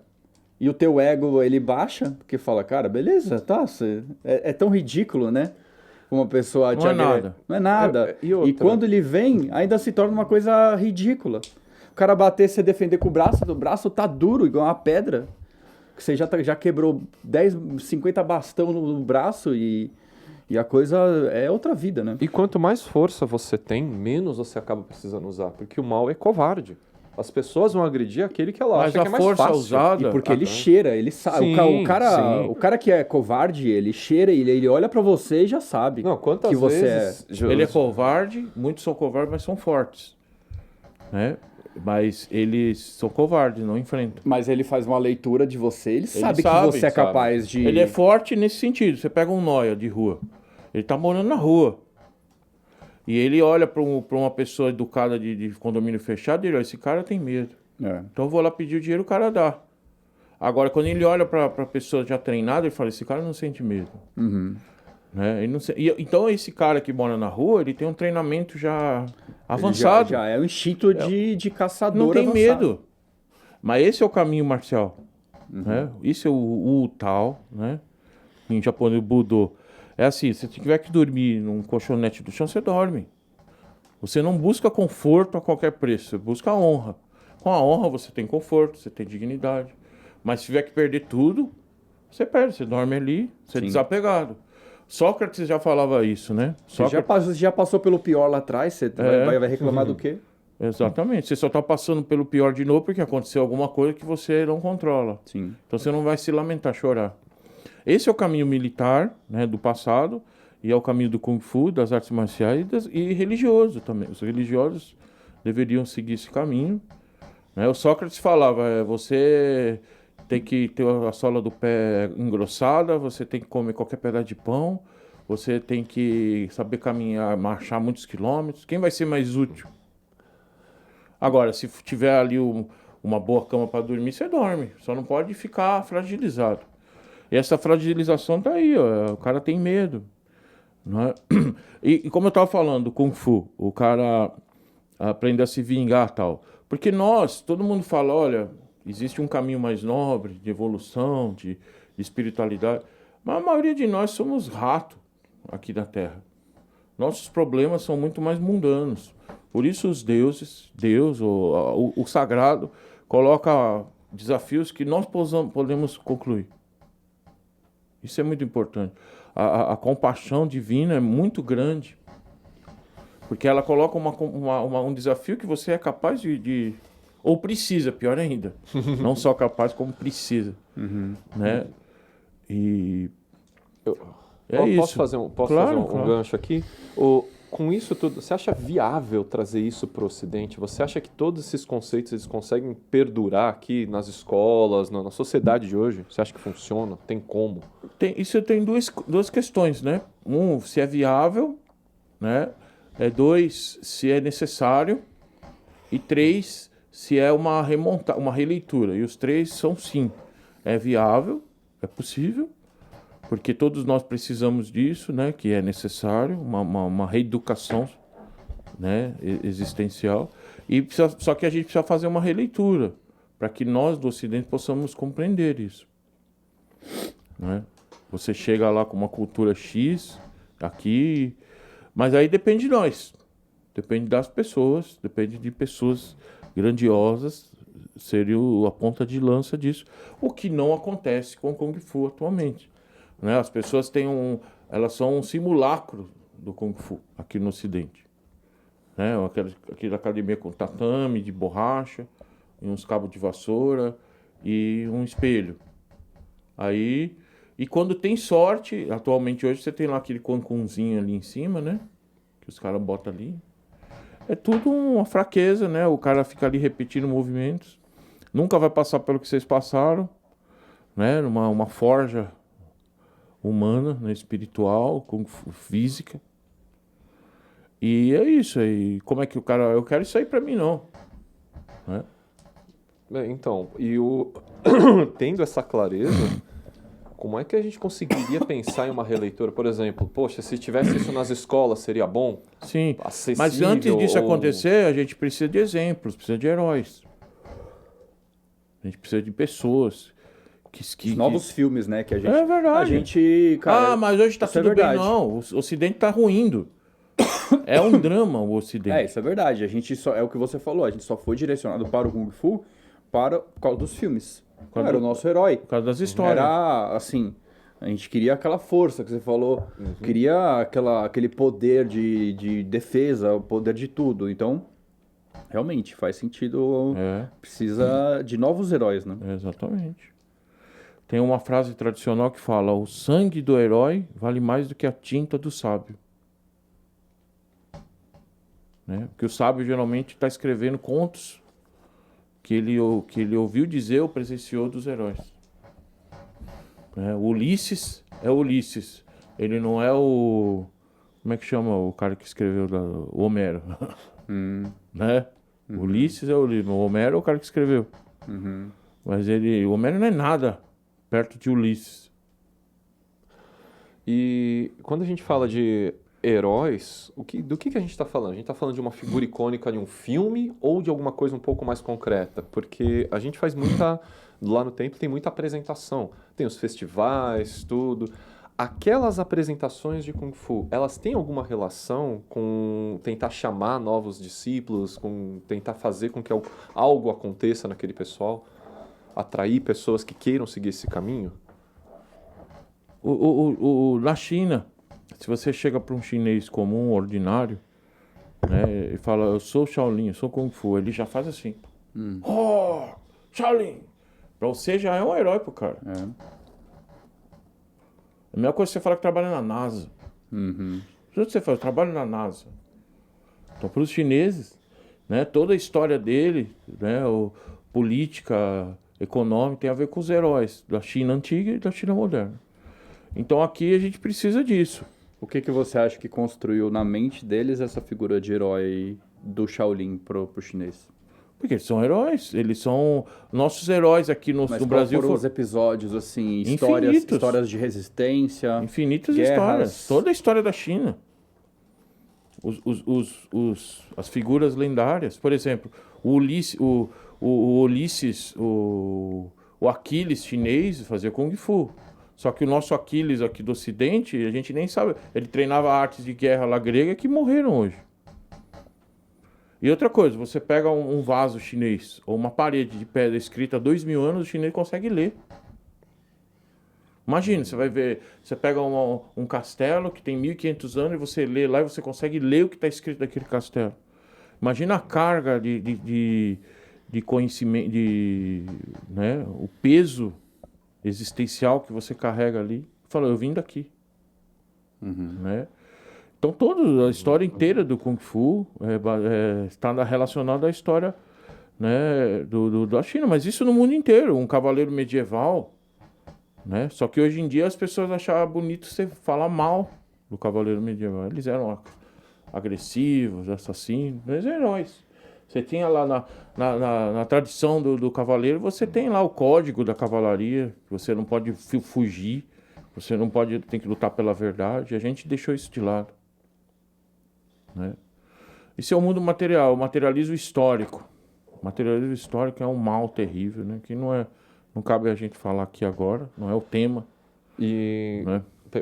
E o teu ego, ele baixa, porque fala, cara, beleza, tá, é tão ridículo, né? Uma pessoa Não é nada. Não é nada. E quando ele vem, ainda se torna uma coisa ridícula. O cara bater, você defender com o braço tá duro, igual uma pedra. Você já quebrou 10, 50 bastão no braço e a coisa é outra vida, né? E quanto mais força você tem, menos você acaba precisando usar. Porque o mal é covarde. As pessoas vão agredir aquele que ela acha que é mais força fácil. usada... E porque ele cheira, ele sabe. Sim, O cara que é covarde, ele cheira, ele olha pra você e já sabe. Não, quantas que você vezes... Ele é covarde, muitos são covardes, mas são fortes. Né? Mas eles são covardes, não enfrentam. Mas ele faz uma leitura de você, ele sabe que sabe, você é capaz de... Ele é forte nesse sentido. Você pega um nóia de rua, ele tá morando na rua. E ele olha pra uma pessoa educada de condomínio fechado e ele olha, esse cara tem medo. Então eu vou lá pedir o dinheiro, o cara dá. Agora, quando ele olha pra pessoa já treinada, ele fala, esse cara não sente medo. Uhum. Né? Ele não então esse cara que mora na rua, ele tem um treinamento já avançado. Já é o instinto de caçador Não tem avançado. medo. Mas esse é o caminho marcial. Né? Isso é o Tao, né? Em japonês, o Budo. É assim, se você tiver que dormir num colchonete do chão, você dorme. Você não busca conforto a qualquer preço, você busca a honra. Com a honra você tem conforto, você tem dignidade. Mas se tiver que perder tudo, você perde, você dorme ali, você é desapegado. Sócrates já falava isso, né? Você já passou pelo pior lá atrás, você vai reclamar do quê? Exatamente. Você só está passando pelo pior de novo porque aconteceu alguma coisa que você não controla. Sim. Então você não vai se lamentar, chorar. Esse é o caminho militar, né, do passado, e é o caminho do Kung Fu, das artes marciais e religioso também. Os religiosos deveriam seguir esse caminho. Né? O Sócrates falava, você tem que ter a sola do pé engrossada, você tem que comer qualquer pedaço de pão, você tem que saber caminhar, marchar muitos quilômetros. Quem vai ser mais útil? Agora, se tiver ali uma boa cama para dormir, você dorme. Só não pode ficar fragilizado. E essa fragilização tá aí, ó. O cara tem medo. Não é? E como eu estava falando, do Kung Fu, o cara aprende a se vingar e tal. Porque todo mundo fala, olha, existe um caminho mais nobre de evolução, de espiritualidade. Mas a maioria de nós somos rato aqui da Terra. Nossos problemas são muito mais mundanos. Por isso os deuses, Deus, o sagrado, coloca desafios que nós podemos concluir. Isso é muito importante. A compaixão divina é muito grande. Porque ela coloca um desafio que você é capaz ou precisa, pior ainda. Não só capaz, como precisa. Né? E isso. Posso fazer um gancho aqui? Com isso tudo, você acha viável trazer isso para o Ocidente? Você acha que todos esses conceitos eles conseguem perdurar aqui nas escolas, na sociedade de hoje? Você acha que funciona? Tem como? Isso tem duas questões, né? Se é viável, né? 2, se é necessário. E 3, se é uma releitura. E os três são sim. É viável, é possível, porque todos nós precisamos disso, né? Que é necessário, uma reeducação, né? Existencial. Só que a gente precisa fazer uma releitura, para que nós do Ocidente possamos compreender isso. Né? Você chega lá com uma cultura X, aqui, mas aí depende de nós. Depende das pessoas, depende de pessoas grandiosas, seria a ponta de lança disso, o que não acontece com o Kung Fu atualmente. Né? As pessoas elas são um simulacro do Kung Fu aqui no Ocidente. Né? Aquela academia com tatame de borracha, e uns cabos de vassoura e um espelho. Aí, e quando tem sorte, atualmente hoje você tem lá aquele concunzinho ali em cima, né? Que os caras botam ali. É tudo uma fraqueza, né? O cara fica ali repetindo movimentos. Nunca vai passar pelo que vocês passaram, né? Uma forja humana, né? Espiritual, física. E é isso aí. Como é que o cara... Eu quero isso aí pra mim, não. Né? Então, tendo essa clareza, como é que a gente conseguiria pensar em uma releitura? Por exemplo, poxa, se tivesse isso nas escolas, seria bom? Sim, Acessível, mas antes disso ou... acontecer, a gente precisa de exemplos, precisa de heróis. A gente precisa de pessoas Os novos filmes, né? Que a gente... É verdade. A gente, cara, mas hoje tá isso é tudo bem, verdade. não. O Ocidente tá ruindo. É um drama o Ocidente. Isso é verdade. A gente só, é o que você falou, a gente só foi direcionado para o Kung Fu por causa dos filmes. Era o nosso herói. Por causa das histórias. Era, assim, a gente queria aquela força que você falou, queria aquele poder de defesa, o poder de tudo. Então, realmente, faz sentido, precisa de novos heróis, né? Exatamente. Tem uma frase tradicional que fala: o sangue do herói vale mais do que a tinta do sábio. Né? Porque o sábio geralmente está escrevendo contos que ele ouviu dizer ou presenciou dos heróis. O Ulisses é Ulisses. Ele não é o... Como é que chama o cara que escreveu o Homero? Né? Ulisses é o Ulisses. O Homero é o cara que escreveu. Mas o Homero não é nada perto de Ulisses. E quando a gente fala de heróis, do que a gente está falando? A gente está falando de uma figura icônica de um filme ou de alguma coisa um pouco mais concreta? Porque a gente faz muita... Lá no templo tem muita apresentação. Tem os festivais, tudo. Aquelas apresentações de Kung Fu, elas têm alguma relação com tentar chamar novos discípulos, com tentar fazer com que algo aconteça naquele pessoal? Atrair pessoas que queiram seguir esse caminho? Na China, se você chega para um chinês comum, ordinário, né, e fala: eu sou Shaolin, eu sou Kung Fu, ele já faz assim. Oh, Shaolin! Pra você já é um herói pro cara. É a mesma coisa que você fala que trabalha na NASA. O que você fala? Eu trabalho na NASA. Então, para os chineses, né, toda a história dele, né, política, econômica, tem a ver com os heróis da China antiga e da China moderna. Então, aqui a gente precisa disso. O que você acha que construiu na mente deles essa figura de herói do Shaolin pro chinês? Porque eles são heróis, eles são nossos heróis aqui no Brasil. Foram os episódios, assim, Infinitos. histórias de resistência, infinitas guerras. Histórias. Toda a história da China. As figuras lendárias. Por exemplo, o Ulisses, o Aquiles chinês fazia Kung Fu. Só que o nosso Aquiles aqui do Ocidente, a gente nem sabe. Ele treinava artes de guerra lá grega que morreram hoje. E outra coisa, você pega um vaso chinês ou uma parede de pedra escrita há 2000 anos, o chinês consegue ler. Imagina, você vai ver, você pega um castelo que tem 1500 anos e você lê lá e você consegue ler o que está escrito naquele castelo. Imagina a carga de conhecimento, né, o peso existencial que você carrega ali. Fala: eu vim daqui. Né? Então, toda a história inteira do Kung Fu está relacionada à história, né, da China. Mas isso no mundo inteiro. Um cavaleiro medieval, né? Só que hoje em dia as pessoas achavam bonito você falar mal do cavaleiro medieval. Eles eram agressivos, assassinos, mas heróis. Você tinha lá na tradição do cavaleiro, você tem lá o código da cavalaria, que você não pode fugir, você não pode, tem que lutar pela verdade. A gente deixou isso de lado, né? Isso é o mundo material, o materialismo histórico. O materialismo histórico é um mal terrível, né? Que não cabe a gente falar aqui agora, não é o tema. E Né?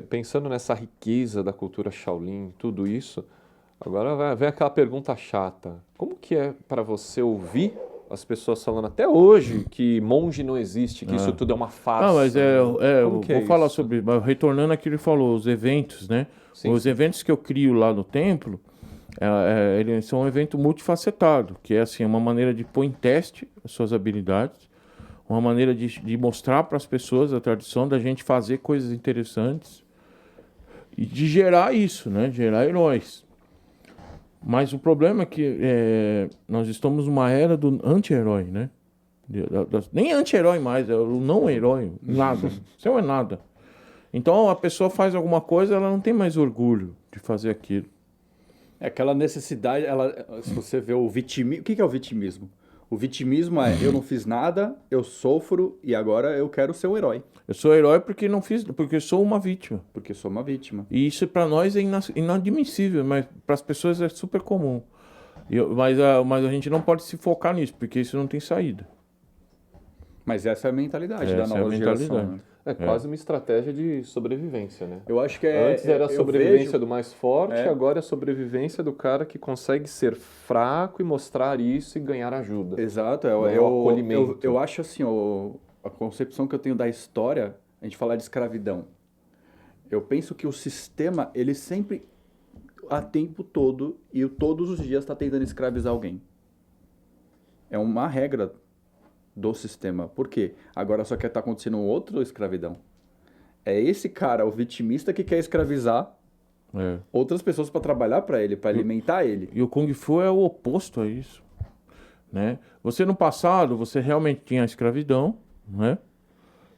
pensando nessa riqueza da cultura Shaolin, tudo isso, agora vem aquela pergunta chata. Como que é para você ouvir as pessoas falando até hoje que monge não existe, que isso tudo é uma farsa? Ah, mas eu Como que vou é falar isso? sobre, retornando aquilo que ele falou, os eventos, né? Sim, Os eventos que eu crio lá no templo, eles são um evento multifacetado, que é assim, uma maneira de pôr em teste as suas habilidades, uma maneira de mostrar para as pessoas a tradição da gente fazer coisas interessantes e de gerar isso, né? Gerar heróis. Mas o problema é que nós estamos numa era do anti-herói, né? Nem anti-herói mais, é o não-herói, nada. Isso não é nada. Então a pessoa faz alguma coisa, ela não tem mais orgulho de fazer aquilo. É aquela necessidade, se você vê o vitimismo... O que é o vitimismo? O vitimismo é, eu não fiz nada, eu sofro e agora eu quero ser um herói. Eu sou herói porque não fiz, porque sou uma vítima. Porque sou uma vítima. E isso para nós é inadmissível, mas para as pessoas é super comum. Mas a gente não pode se focar nisso, porque isso não tem saída. Mas essa é a mentalidade da Essa é a nova geração. mentalidade. Né? É quase uma estratégia de sobrevivência, né? Eu acho que Antes era a eu sobrevivência vejo- do mais forte, É. agora é a sobrevivência do cara que consegue ser fraco e mostrar isso e ganhar ajuda. Exato, Não é o acolhimento. eu acho assim, a concepção que eu tenho da história, a gente falar de escravidão. Eu penso que o sistema, ele sempre, a tempo todo, e todos os dias está tentando escravizar alguém. É uma regra do sistema. Por quê? Agora só que está acontecendo outra escravidão. É esse cara, o vitimista, que quer escravizar É. outras pessoas para trabalhar para ele, para alimentar ele. E o Kung Fu é o oposto a isso, né? Você no passado, você realmente tinha a escravidão, né?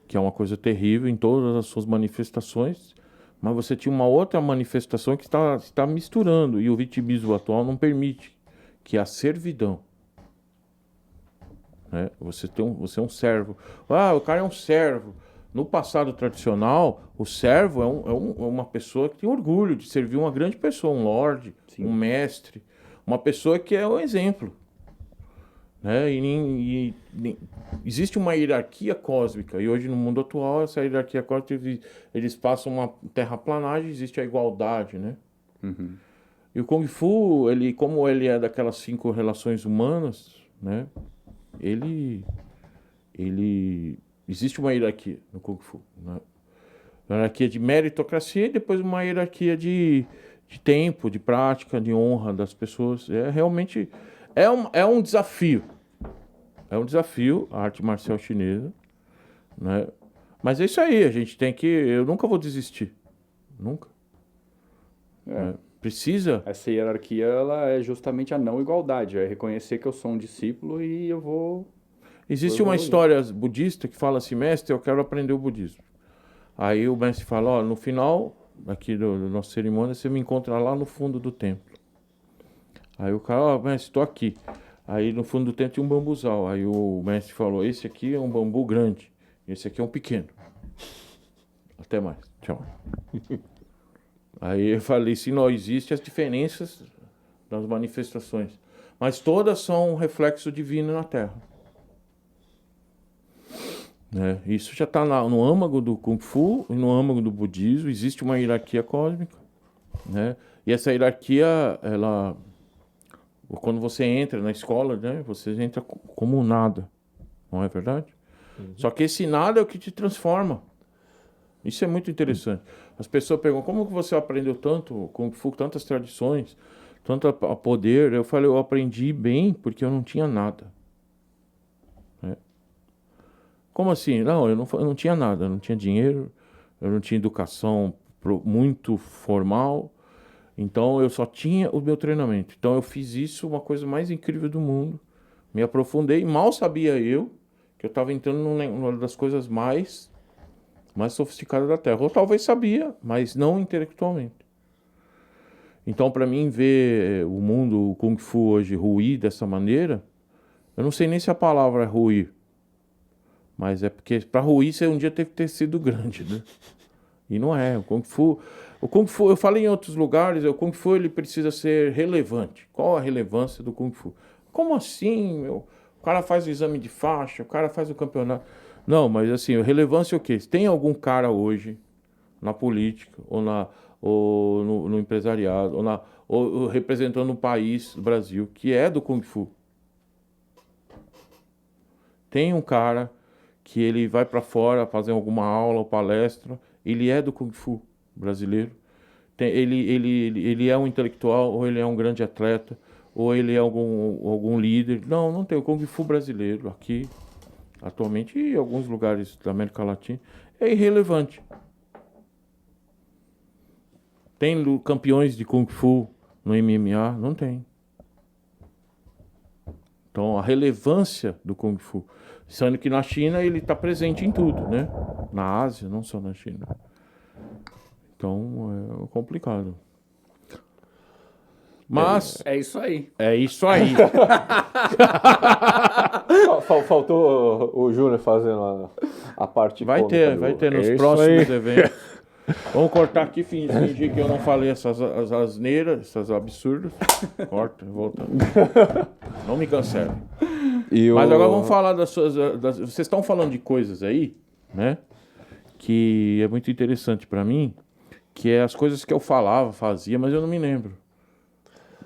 Que é uma coisa terrível em todas as suas manifestações, mas você tinha uma outra manifestação que está misturando, e o vitimismo atual não permite, que é a servidão. Né? Você é um servo. Ah, o cara é um servo. No passado tradicional, o servo é uma pessoa que tem orgulho de servir uma grande pessoa, um lorde, Sim. um mestre, uma pessoa que é um exemplo. Né? Existe uma hierarquia cósmica, e hoje no mundo atual, essa hierarquia cósmica, eles passam uma terraplanagem, existe a igualdade, né? Uhum. E o Kung Fu, como ele é daquelas 5 relações humanas, né? Existe uma hierarquia no Kung Fu, né? Uma hierarquia de meritocracia e depois uma hierarquia de tempo, de prática, de honra das pessoas. Realmente um desafio. É um desafio a arte marcial chinesa, né? Mas é isso aí, a gente tem que... Eu nunca vou desistir. Nunca. Precisa... Essa hierarquia, ela é justamente a não igualdade, é reconhecer que eu sou um discípulo e eu vou... Existe uma história budista que fala assim, mestre, eu quero aprender o budismo. Aí o mestre fala, ó, no final aqui da nossa cerimônia, você me encontra lá no fundo do templo. Aí o cara, ó, mestre, estou aqui. Aí no fundo do templo tinha um bambuzal. Aí o mestre falou, esse aqui é um bambu grande, esse aqui é um pequeno. Até mais, tchau. Aí eu falei, se não existem as diferenças das manifestações, mas todas são um reflexo divino na Terra. Isso já está no âmago do Kung Fu e no âmago do budismo. Existe uma hierarquia cósmica, né? E essa hierarquia, quando você entra na escola, né, você entra como nada, não é verdade? Uhum. Só que esse nada é o que te transforma. Isso é muito interessante. As pessoas perguntam, como que você aprendeu tanto Kung Fu, tantas tradições, tanto a poder? Eu falei, eu aprendi bem porque eu não tinha nada. Como assim? Não, eu não tinha nada, eu não tinha dinheiro, eu não tinha educação muito formal, então eu só tinha o meu treinamento. Então eu fiz isso, uma coisa mais incrível do mundo, me aprofundei, mal sabia eu que eu estava entrando numa das coisas mais sofisticadas da Terra. Ou talvez sabia, mas não intelectualmente. Então, para mim, ver o mundo, o Kung Fu hoje ruir dessa maneira, eu não sei nem se a palavra é ruir. Mas é porque para ruir você um dia teve que ter sido grande, né? E não é. O Kung Fu, eu falei em outros lugares, o Kung Fu ele precisa ser relevante. Qual a relevância do Kung Fu? Como assim, meu? O cara faz o exame de faixa, o cara faz o campeonato. Não, mas assim, a relevância é o quê? Tem algum cara hoje na política, ou no empresariado, ou representando um país, o Brasil, que é do Kung Fu. Tem um cara que ele vai para fora fazer alguma aula ou palestra, ele é do Kung Fu brasileiro. Ele é um intelectual, ou ele é um grande atleta, ou ele é algum líder. Não tem o Kung Fu brasileiro aqui, atualmente, em alguns lugares da América Latina. É irrelevante. Tem campeões de Kung Fu no MMA? Não tem. Então, a relevância do Kung Fu. Sendo que na China ele está presente em tudo, né? Na Ásia, não só na China. Então, é complicado. Mas... É isso aí. É isso aí. Faltou o Júnior fazendo a parte Vai ter nos próximos eventos. Vamos cortar aqui, fingir que eu não falei essas asneiras, essas absurdas. Corta, volta. Não me cancele. Mas agora vamos falar das suas... Vocês estão falando de coisas aí, né? Que é muito interessante pra mim, que é as coisas que eu falava, fazia, mas eu não me lembro.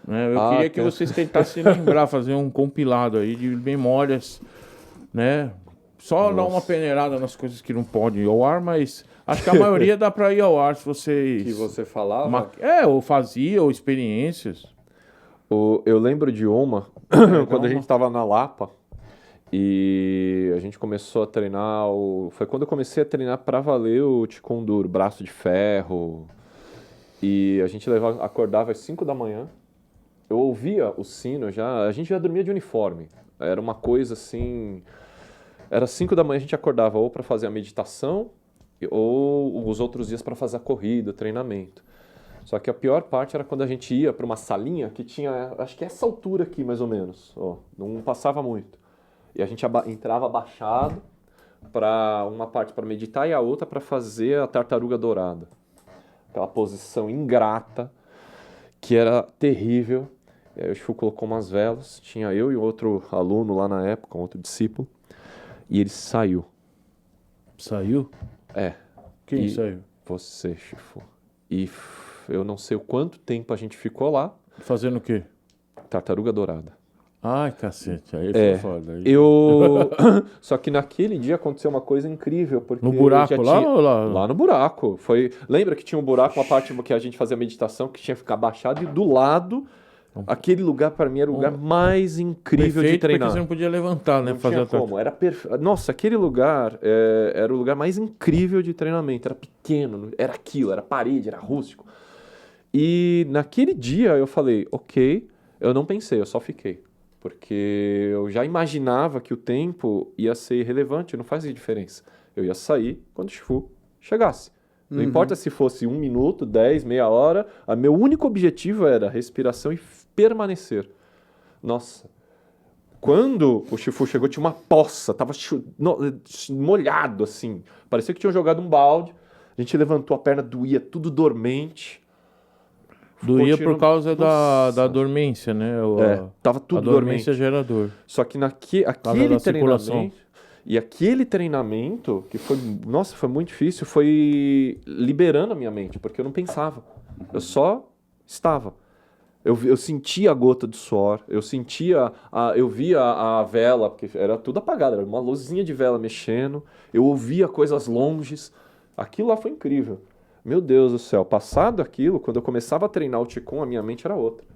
Né? Eu queria que vocês tentassem lembrar, fazer um compilado aí de memórias, né? Só dar uma peneirada nas coisas que não podem ir ao ar, mas acho que a maioria dá pra ir ao ar se vocês... Que você falava? Ou fazia, ou experiências. Eu lembro de uma, quando a gente estava na Lapa, e a gente começou a treinar, foi quando eu comecei a treinar pra valer o Taekwondo, braço de ferro, e a gente acordava às 5 da manhã, eu ouvia o sino, a gente já dormia de uniforme, era uma coisa assim, era 5 da manhã a gente acordava ou para fazer a meditação, ou os outros dias para fazer a corrida, o treinamento. Só que a pior parte era quando a gente ia para uma salinha que tinha, acho que essa altura aqui mais ou menos, não passava muito. E a gente entrava abaixado para uma parte para meditar e a outra para fazer a tartaruga dourada. Aquela posição ingrata, que era terrível. E aí o Chifu colocou umas velas, tinha eu e outro aluno lá na época, um outro discípulo, e ele saiu. Saiu? É. Quem saiu? Você, Chifu. E eu não sei o quanto tempo a gente ficou lá. Fazendo o quê? Tartaruga dourada. Ai, cacete, aí foi foda. Aí... Só que naquele dia aconteceu uma coisa incrível, porque... No buraco lá ou lá? Lá no buraco. Lembra que tinha um buraco, uma parte que a gente fazia meditação, que tinha que ficar abaixado, e do lado, aquele lugar para mim era o lugar mais incrível de treinar. Porque você não podia levantar, né? Não tinha como, era perfeito. Nossa, aquele lugar era o lugar mais incrível de treinamento, era pequeno, era aquilo, era parede, era rústico. E naquele dia eu falei, ok, eu não pensei, eu só fiquei. Porque eu já imaginava que o tempo ia ser irrelevante, não fazia diferença. Eu ia sair quando o Shifu chegasse. Não importa se fosse 1 minuto, 10, meia hora, meu único objetivo era respiração e permanecer. Nossa, quando o Shifu chegou tinha uma poça, tava molhado assim, parecia que tinham jogado um balde, a gente levantou a perna, doía, tudo dormente. Doía por causa da dormência, né? Tava tudo dormente. A dormência gera dor. Só que aquele treinamento, que foi muito difícil, foi liberando a minha mente, porque eu não pensava. Eu só estava. Eu sentia a gota de suor, eu via a vela, porque era tudo apagado, era uma luzinha de vela mexendo, eu ouvia coisas longes. Aquilo lá foi incrível. Meu Deus do céu, passado aquilo, quando eu começava a treinar o Qigong, a minha mente era outra.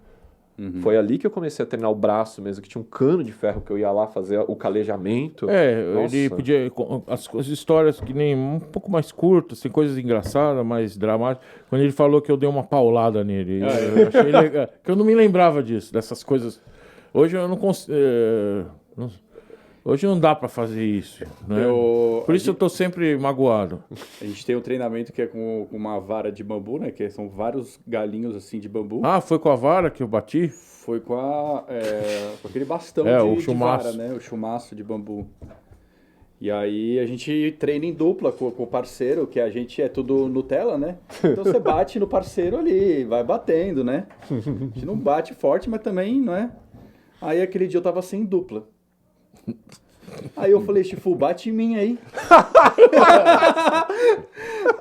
Foi ali que eu comecei a treinar o braço mesmo, que tinha um cano de ferro que eu ia lá fazer o calejamento. Ele podia... As histórias que nem um pouco mais curtas, tem coisas engraçadas, mais dramáticas. Quando ele falou que eu dei uma paulada nele, eu achei legal. Que eu não me lembrava disso, dessas coisas. Hoje eu não consigo... Hoje não dá pra fazer isso, né? Por isso eu tô sempre magoado. A gente tem um treinamento que é com uma vara de bambu, né? Que são vários galinhos assim de bambu. Ah, foi com a vara que eu bati? Foi com aquele bastão o de chumaço. vara, né? O chumaço de bambu. E aí a gente treina em dupla com o parceiro, que a gente é tudo Nutella, né? Então você bate no parceiro ali, vai batendo, né? A gente não bate forte, mas também, não é? Aí aquele dia eu tava sem dupla. Aí eu falei, Chifu, bate em mim aí.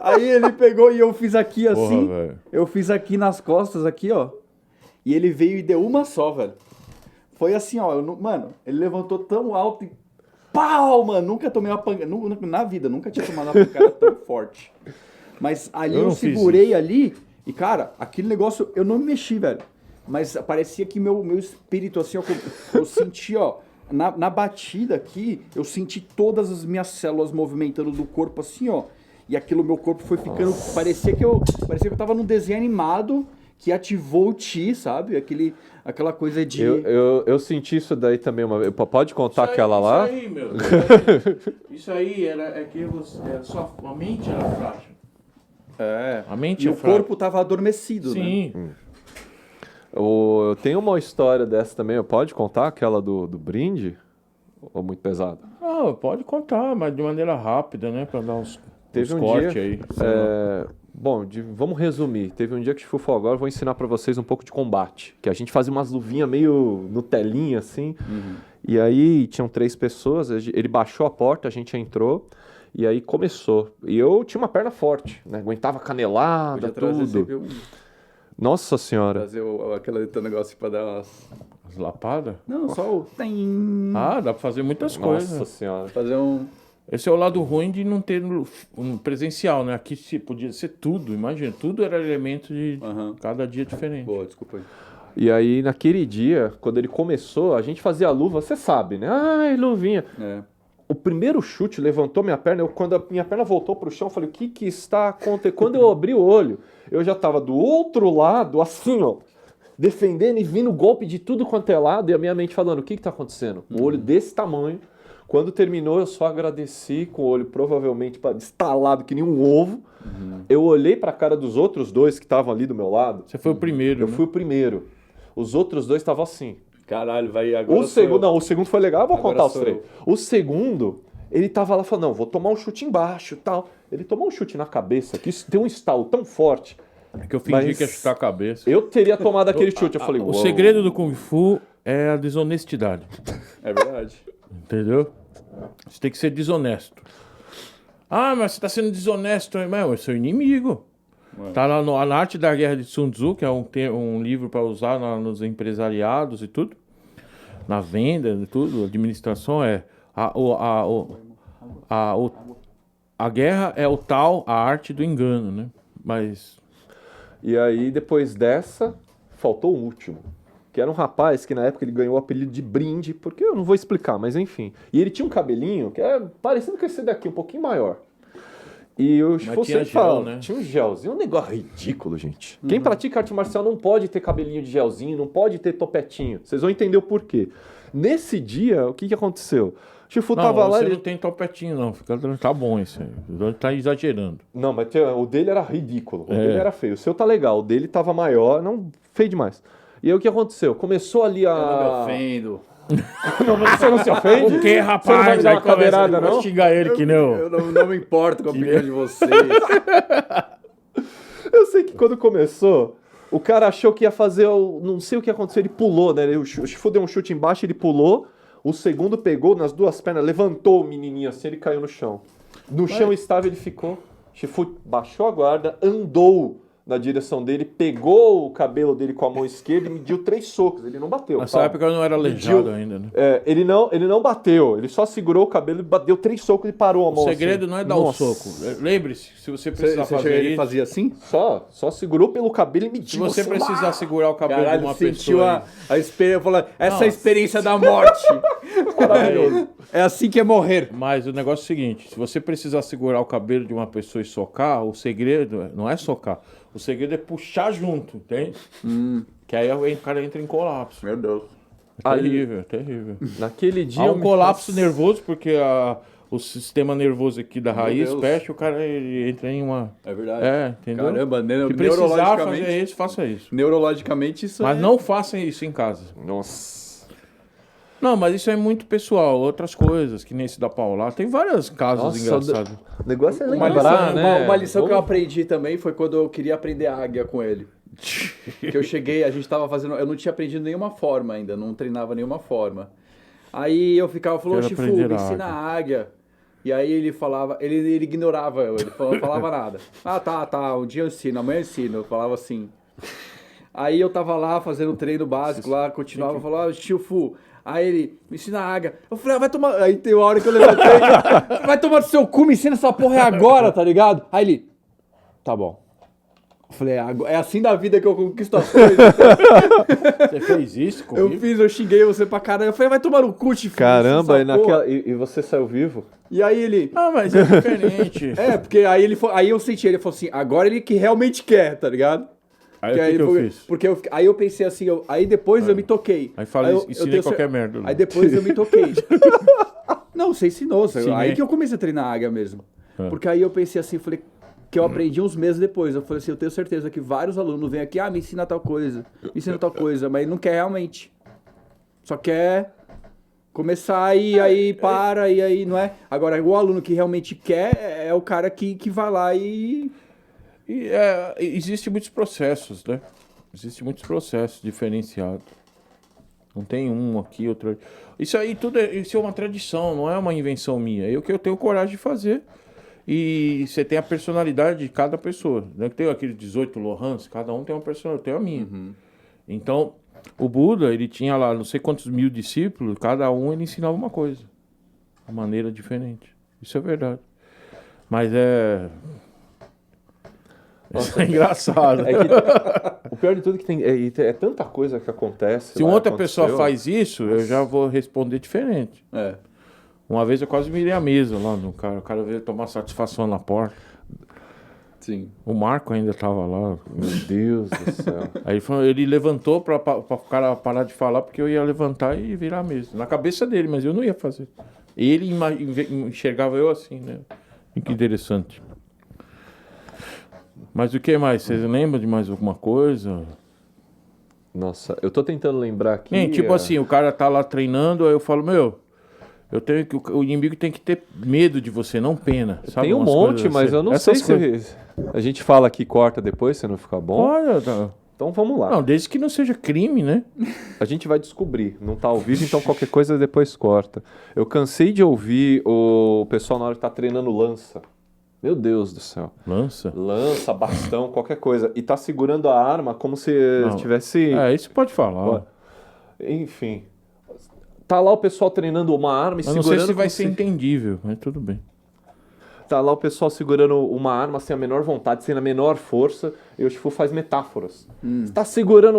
Aí ele pegou e eu fiz aqui assim. Porra, eu fiz aqui nas costas, aqui, ó. E ele veio e deu uma só, velho. Foi assim, ó. Mano, ele levantou tão alto e pau, mano. Nunca tomei uma pancada. Na vida, nunca tinha tomado uma pancada tão forte. Mas ali eu segurei ali e, cara, aquele negócio, eu não me mexi, velho. Mas parecia que meu espírito, assim, ó, eu senti, ó. Na batida aqui, eu senti todas as minhas células movimentando do corpo assim, ó. E aquilo, meu corpo foi ficando... Parecia que eu tava num desenho animado que ativou o Ti, sabe? Aquela coisa de... Eu senti isso daí também uma vez. Pode contar aquela lá? Isso aí, meu. Isso aí é que a mente era frágil. A mente E é o frágil. corpo tava adormecido, Sim. né? Eu tenho uma história dessa também. Pode contar aquela do brinde? Ou muito pesado? Ah, pode contar, mas de maneira rápida, né? Pra dar uns Teve um cortes dia, aí. Bom, vamos resumir. Teve um dia que o Chifu falou, agora eu vou ensinar pra vocês um pouco de combate. Que a gente fazia umas luvinhas meio Nutelinha, assim. E aí tinham 3 pessoas, ele baixou a porta, a gente entrou. E aí começou. E eu tinha uma perna forte, né? Aguentava canelada, tudo. Nossa senhora. Trazer aquele negócio pra dar umas... As lapadas? Não, só o... Ah, dá pra fazer muitas Nossa coisas. senhora. Fazer um... Esse é o lado ruim de não ter um presencial, né? Aqui podia ser tudo, imagina. Tudo era elemento de cada dia diferente. Boa, desculpa aí. E aí, naquele dia, quando ele começou, a gente fazia a luva, você sabe, né? Ai, luvinha. O primeiro chute levantou minha perna, quando a minha perna voltou pro chão, eu falei, o que está acontecendo? Quando eu abri o olho, eu já estava do outro lado, assim, ó, defendendo e vindo golpe de tudo quanto é lado, e a minha mente falando, o que está acontecendo? Um olho desse tamanho. Quando terminou, eu só agradeci, com o olho provavelmente estalado que nem um ovo. Eu olhei para a cara dos outros 2 que estavam ali do meu lado. Você foi o primeiro, Eu né? fui o primeiro. Os outros 2 estavam assim. Caralho, vai agora. O segundo foi legal, eu vou Agora contar os sou 3. O segundo, ele tava lá falando, não, vou tomar um chute embaixo e tal. Ele tomou um chute na cabeça, que isso deu um estalo tão forte. É que eu fingi Mas que ia chutar a cabeça. Eu teria tomado aquele chute, eu falei, O uou. segredo do Kung Fu é a desonestidade. É verdade. Entendeu? Você tem que ser desonesto. Ah, mas você está sendo desonesto. Mas eu sou inimigo. Tá lá na Arte da Guerra de Sun Tzu, que é um livro para usar nos empresariados e tudo. Na venda e tudo, administração a guerra é o tal, a arte do engano, né? Mas... E aí, depois dessa, faltou o último. Que era um rapaz que na época ele ganhou o apelido de Brinde, porque eu não vou explicar, mas enfim. E ele tinha um cabelinho que era parecido com esse daqui, um pouquinho maior. E o Chifu sempre fala, né? Tinha um gelzinho, um negócio ridículo, gente. Quem pratica arte marcial não pode ter cabelinho de gelzinho, não pode ter topetinho. Vocês vão entender o porquê. Nesse dia, o que aconteceu? O Chifu tava lá... Você não tem topetinho, não. Tá bom isso aí. Tá exagerando. Não, mas o dele era ridículo. O dele era feio. O seu tá legal. O dele tava maior, não feio demais. E aí o que aconteceu? Começou ali a... Eu não me ofendo. Você não se ofende? O que, rapaz? Você não vai me dar uma cadeirada, não? não? Vou xingar ele que não. Eu não me importo com a opinião de vocês. Eu sei que quando começou, o cara achou que ia fazer não sei o que aconteceu, ele pulou, né? O Chifu deu um chute embaixo, ele pulou. O segundo pegou nas 2 pernas, levantou o menininho assim, ele caiu no chão. No chão estável ele ficou. Chifu baixou a guarda, andou na direção dele, pegou o cabelo dele com a mão esquerda e mediu 3 socos. Ele não bateu. Nessa época eu não era aleijado ainda, né? Ele não bateu, ele só segurou o cabelo e deu 3 socos e parou a mão. O segredo assim. não é dar o soco. Lembre-se, se você precisar fazer ele isso... fazia assim? Só segurou pelo cabelo e mediu. Se você assim, precisar segurar o cabelo Caralho, de uma sentiu pessoa... a experiência, falou, essa Nossa. experiência da morte. maravilhoso. É assim que é morrer. Mas o negócio é o seguinte, se você precisar segurar o cabelo de uma pessoa e socar, o segredo não é socar. O segredo é puxar junto, entende? Que aí o cara entra em colapso. Meu Deus. Terrível, terrível. Naquele dia... Há eu um me- colapso nervoso, porque o sistema nervoso aqui da raiz Deus. fecha, o cara ele entra em uma... É verdade. entendeu? Caramba, Se precisar fazer isso, faça isso. Neurologicamente isso Mas não façam isso em casa. Nossa. Não, mas isso é muito pessoal. Outras coisas, que nem esse da Paula. Tem vários casos Nossa, engraçados. O negócio é Uma lembrar, lição, né? uma lição que eu Vamos- aprendi também foi quando eu queria aprender águia com ele. Que eu cheguei, a gente tava fazendo. Eu não tinha aprendido nenhuma forma ainda, não treinava nenhuma forma. Aí eu ficava, falou, Quero Chifu, aprender me a ensina a águia. E aí ele falava, ele ignorava eu, ele não falava nada. Ah, tá, um dia eu ensino, amanhã eu ensino. Eu falava assim. Aí eu tava lá fazendo treino básico lá, continuava, falava, Chifu. Aí ele, me ensina a águia. Eu falei, vai tomar. Aí tem uma hora que eu levantei, vai tomar do seu cu, me ensina essa porra agora, tá ligado? Aí ele, tá bom. Eu falei, é assim da vida que eu conquisto as coisas. Você fez isso comigo? Eu xinguei você pra caralho. Eu falei, vai tomar no cu, Chifu. Caramba, essa porra. e você saiu vivo? E aí ele. Ah, mas é diferente. Porque aí aí eu senti, ele falou assim, agora ele que realmente quer, tá ligado? Aí o Porque que eu foi- fiz? Porque aí eu pensei assim, aí depois eu me toquei. Aí falei, eu ensinei tenho qualquer merda, né? Aí depois eu me toquei. Não, você ensinou. Ensinei. Aí que eu comecei a treinar águia mesmo. Porque aí eu pensei assim, falei, que eu aprendi uns meses depois. Eu falei assim, eu tenho certeza que vários alunos vêm aqui, me ensina tal coisa, me ensina tal coisa, mas ele não quer realmente. Só quer começar e aí para, e aí não é. Agora, o aluno que realmente quer é o cara que vai lá e. Existem muitos processos, né? Existem muitos processos diferenciados. Não tem um aqui, outro ali. Isso aí tudo isso é uma tradição, não é uma invenção minha. É o que eu tenho coragem de fazer. E você tem a personalidade de cada pessoa. Né? Tem aqueles 18 Lohans, cada um tem uma personalidade, eu tenho a minha. Então, o Buda, ele tinha lá não sei quantos mil discípulos, cada um ele ensinava uma coisa. Uma maneira diferente. Isso é verdade. Mas isso é engraçado. É que, o pior de tudo é que é tanta coisa que acontece. Se lá, uma outra aconteceu. pessoa faz isso, eu já vou responder diferente. É. Uma vez eu quase virei a mesa lá no cara. O cara veio tomar satisfação na porta. Sim. O Marco ainda tava lá. Meu Deus do céu. Aí ele levantou pra o cara parar de falar, porque eu ia levantar e virar a mesa. Na cabeça dele, mas eu não ia fazer. Ele enxergava eu assim, né? E que interessante. Mas o que mais? Vocês lembram de mais alguma coisa? Nossa, eu tô tentando lembrar aqui. Nem, tipo assim, o cara tá lá treinando, aí eu falo, eu tenho que o inimigo tem que ter medo de você, não pena. Sabe? Tem um Umas monte, coisas mas assim. eu não Essas sei coisas. se a gente fala aqui, corta depois, se não ficar bom. Olha, tá. Então vamos lá. Não, desde que não seja crime, né? A gente vai descobrir. Não tá ao vivo, então qualquer coisa depois corta. Eu cansei de ouvir o pessoal na hora que tá treinando lança. Meu Deus do céu. Lança. Lança, bastão, qualquer coisa. E tá segurando a arma como se Não. tivesse... Isso pode falar. Enfim. Tá lá o pessoal treinando uma arma e Eu não segurando... sei se vai como ser entendível, mas tudo bem. Tá lá o pessoal segurando uma arma sem a menor vontade, sem a menor força, e o Shifu faz metáforas. Você tá segurando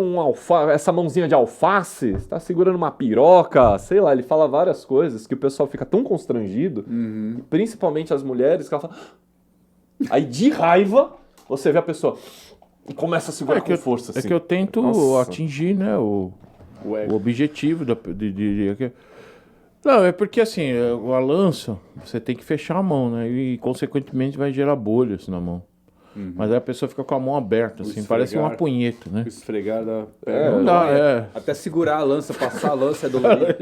essa mãozinha de alface, você tá segurando uma piroca, sei lá, ele fala várias coisas que o pessoal fica tão constrangido, e principalmente as mulheres, que ela fala... Aí de raiva, você vê a pessoa e começa a segurar com força. É assim. que eu tento Nossa. atingir, né, o ego. objetivo Não, é porque assim, a lança, você tem que fechar a mão, né? E consequentemente vai gerar bolhas na mão. Mas aí a pessoa fica com a mão aberta, assim, parece uma punheta, né? Esfregar da Não dá, Até segurar a lança, passar a lança é dolorido.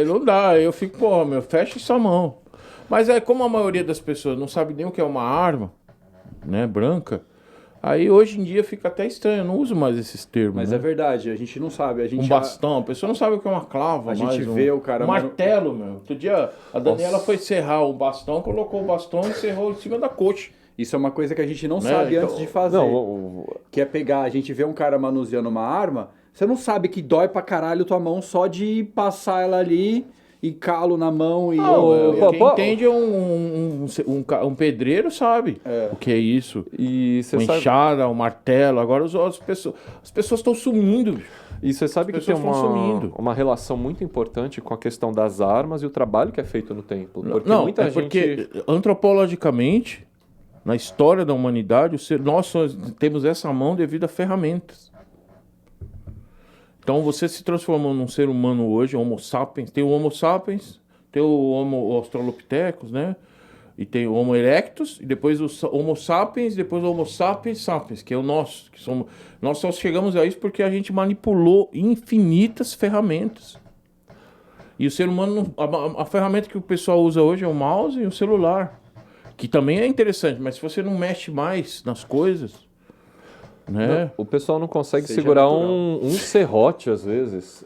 Não dá, eu fico, fecha essa mão. Mas como a maioria das pessoas não sabe nem o que é uma arma, né, branca, aí hoje em dia fica até estranho, eu não uso mais esses termos. Mas né? é verdade, a gente não sabe. A gente Bastão, a pessoa não sabe o que é uma clava, A mais gente vê o cara... um martelo, meu. Outro dia a Daniela foi serrar o bastão, colocou o bastão e serrou em cima da coxa. Isso é uma coisa que a gente não Né? sabe Então, antes de fazer. Que é pegar, a gente vê um cara manuseando uma arma, você não sabe que dói pra caralho tua mão só de passar ela ali e calo na mão e... Quem entende um pedreiro sabe o que é isso. E você Uma sabe... enxada, um martelo. Agora as pessoas estão sumindo. Bicho. E você sabe que As tem pessoas estão sumindo. uma relação muito importante com a questão das armas e o trabalho que é feito no templo. Porque Não, muita gente... porque antropologicamente, na história da humanidade, nós só temos essa mão devido a ferramentas. Então você se transformou num ser humano hoje, Homo sapiens. Tem o Homo sapiens, tem o Homo australopithecus, né? E tem o Homo erectus, e depois o Homo sapiens, depois o Homo sapiens sapiens, que é o nosso. Que somos, nós só chegamos a isso porque a gente manipulou infinitas ferramentas. E o ser humano, a ferramenta que o pessoal usa hoje é o mouse e o celular. Que também é interessante, mas se você não mexe mais nas coisas, né? Não, o pessoal não consegue Seja segurar natural. um serrote, às vezes.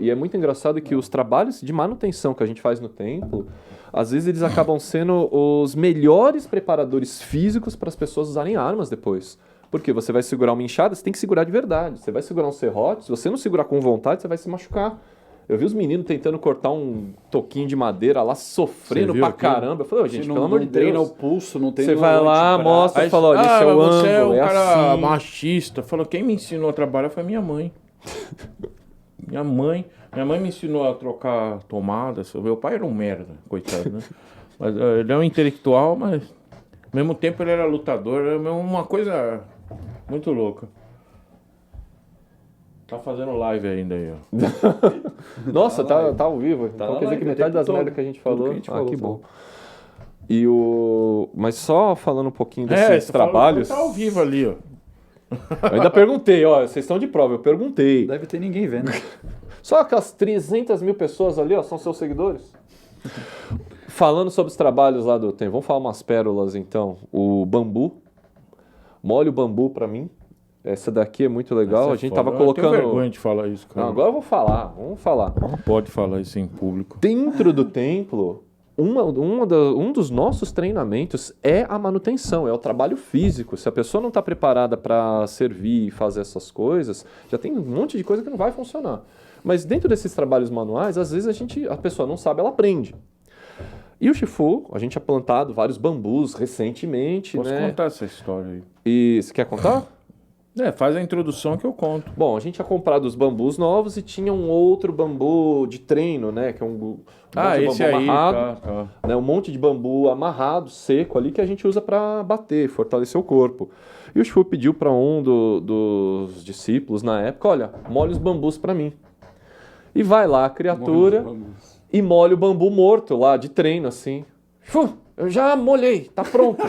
E é muito engraçado que os trabalhos de manutenção que a gente faz no templo, às vezes eles acabam sendo os melhores preparadores físicos para as pessoas usarem armas depois. Porque você vai segurar uma enxada, você tem que segurar de verdade. Você vai segurar um serrote, se você não segurar com vontade, você vai se machucar. Eu vi os meninos tentando cortar um toquinho de madeira lá, sofrendo Você viu pra aquilo? caramba. Eu falei, gente, Não, pelo amor de treina Deus. o pulso, não tem Você vai lá, mostra e fala, olha, esse é o mas você é ângulo, um é cara assim. machista. Falou, quem me ensinou a trabalhar foi minha mãe. Minha mãe me ensinou a trocar tomadas. Meu pai era um merda, coitado, né? Mas ele é um intelectual, mas ao mesmo tempo ele era lutador. Era uma coisa muito louca. Tá fazendo live ainda aí, ó. Nossa, tá ao vivo. Tá Então na quer dizer que live, metade o das tempo merdas todo. que a gente Tudo falou. que a gente falou, que tá bom. Mas só falando um pouquinho desses você trabalhos. tá ao vivo ali, ó. Eu ainda perguntei, ó, vocês estão de prova, eu perguntei. Deve ter ninguém vendo. Só aquelas 300 mil pessoas ali, ó, são seus seguidores? Falando sobre os trabalhos lá do tempo, vamos falar umas pérolas então. O bambu. Molha o bambu pra mim. Essa daqui é muito legal. Essa A gente é tava foda. Eu tenho colocando. vergonha de falar isso, cara. Não, agora eu vou falar, vamos falar. Não pode falar isso em público. Dentro do templo, um dos nossos treinamentos é a manutenção, é o trabalho físico. Se a pessoa não está preparada para servir e fazer essas coisas, já tem um monte de coisa que não vai funcionar. Mas dentro desses trabalhos manuais, às vezes a pessoa não sabe, ela aprende. E o Shifu, a gente ha plantado vários bambus recentemente, Posso né? contar essa história aí? E você quer contar? Faz a introdução que eu conto. Bom, a gente tinha comprado os bambus novos e tinha um outro bambu de treino, né? Que é um monte de Esse bambu aí, amarrado. tá. Né, um monte de bambu amarrado, seco ali, que a gente usa para bater, fortalecer o corpo. E o Shifu pediu para um dos discípulos na época, olha, molha os bambus para mim. E vai lá a criatura e molha o bambu morto lá, de treino, assim. Shifu, eu já molhei, tá pronto.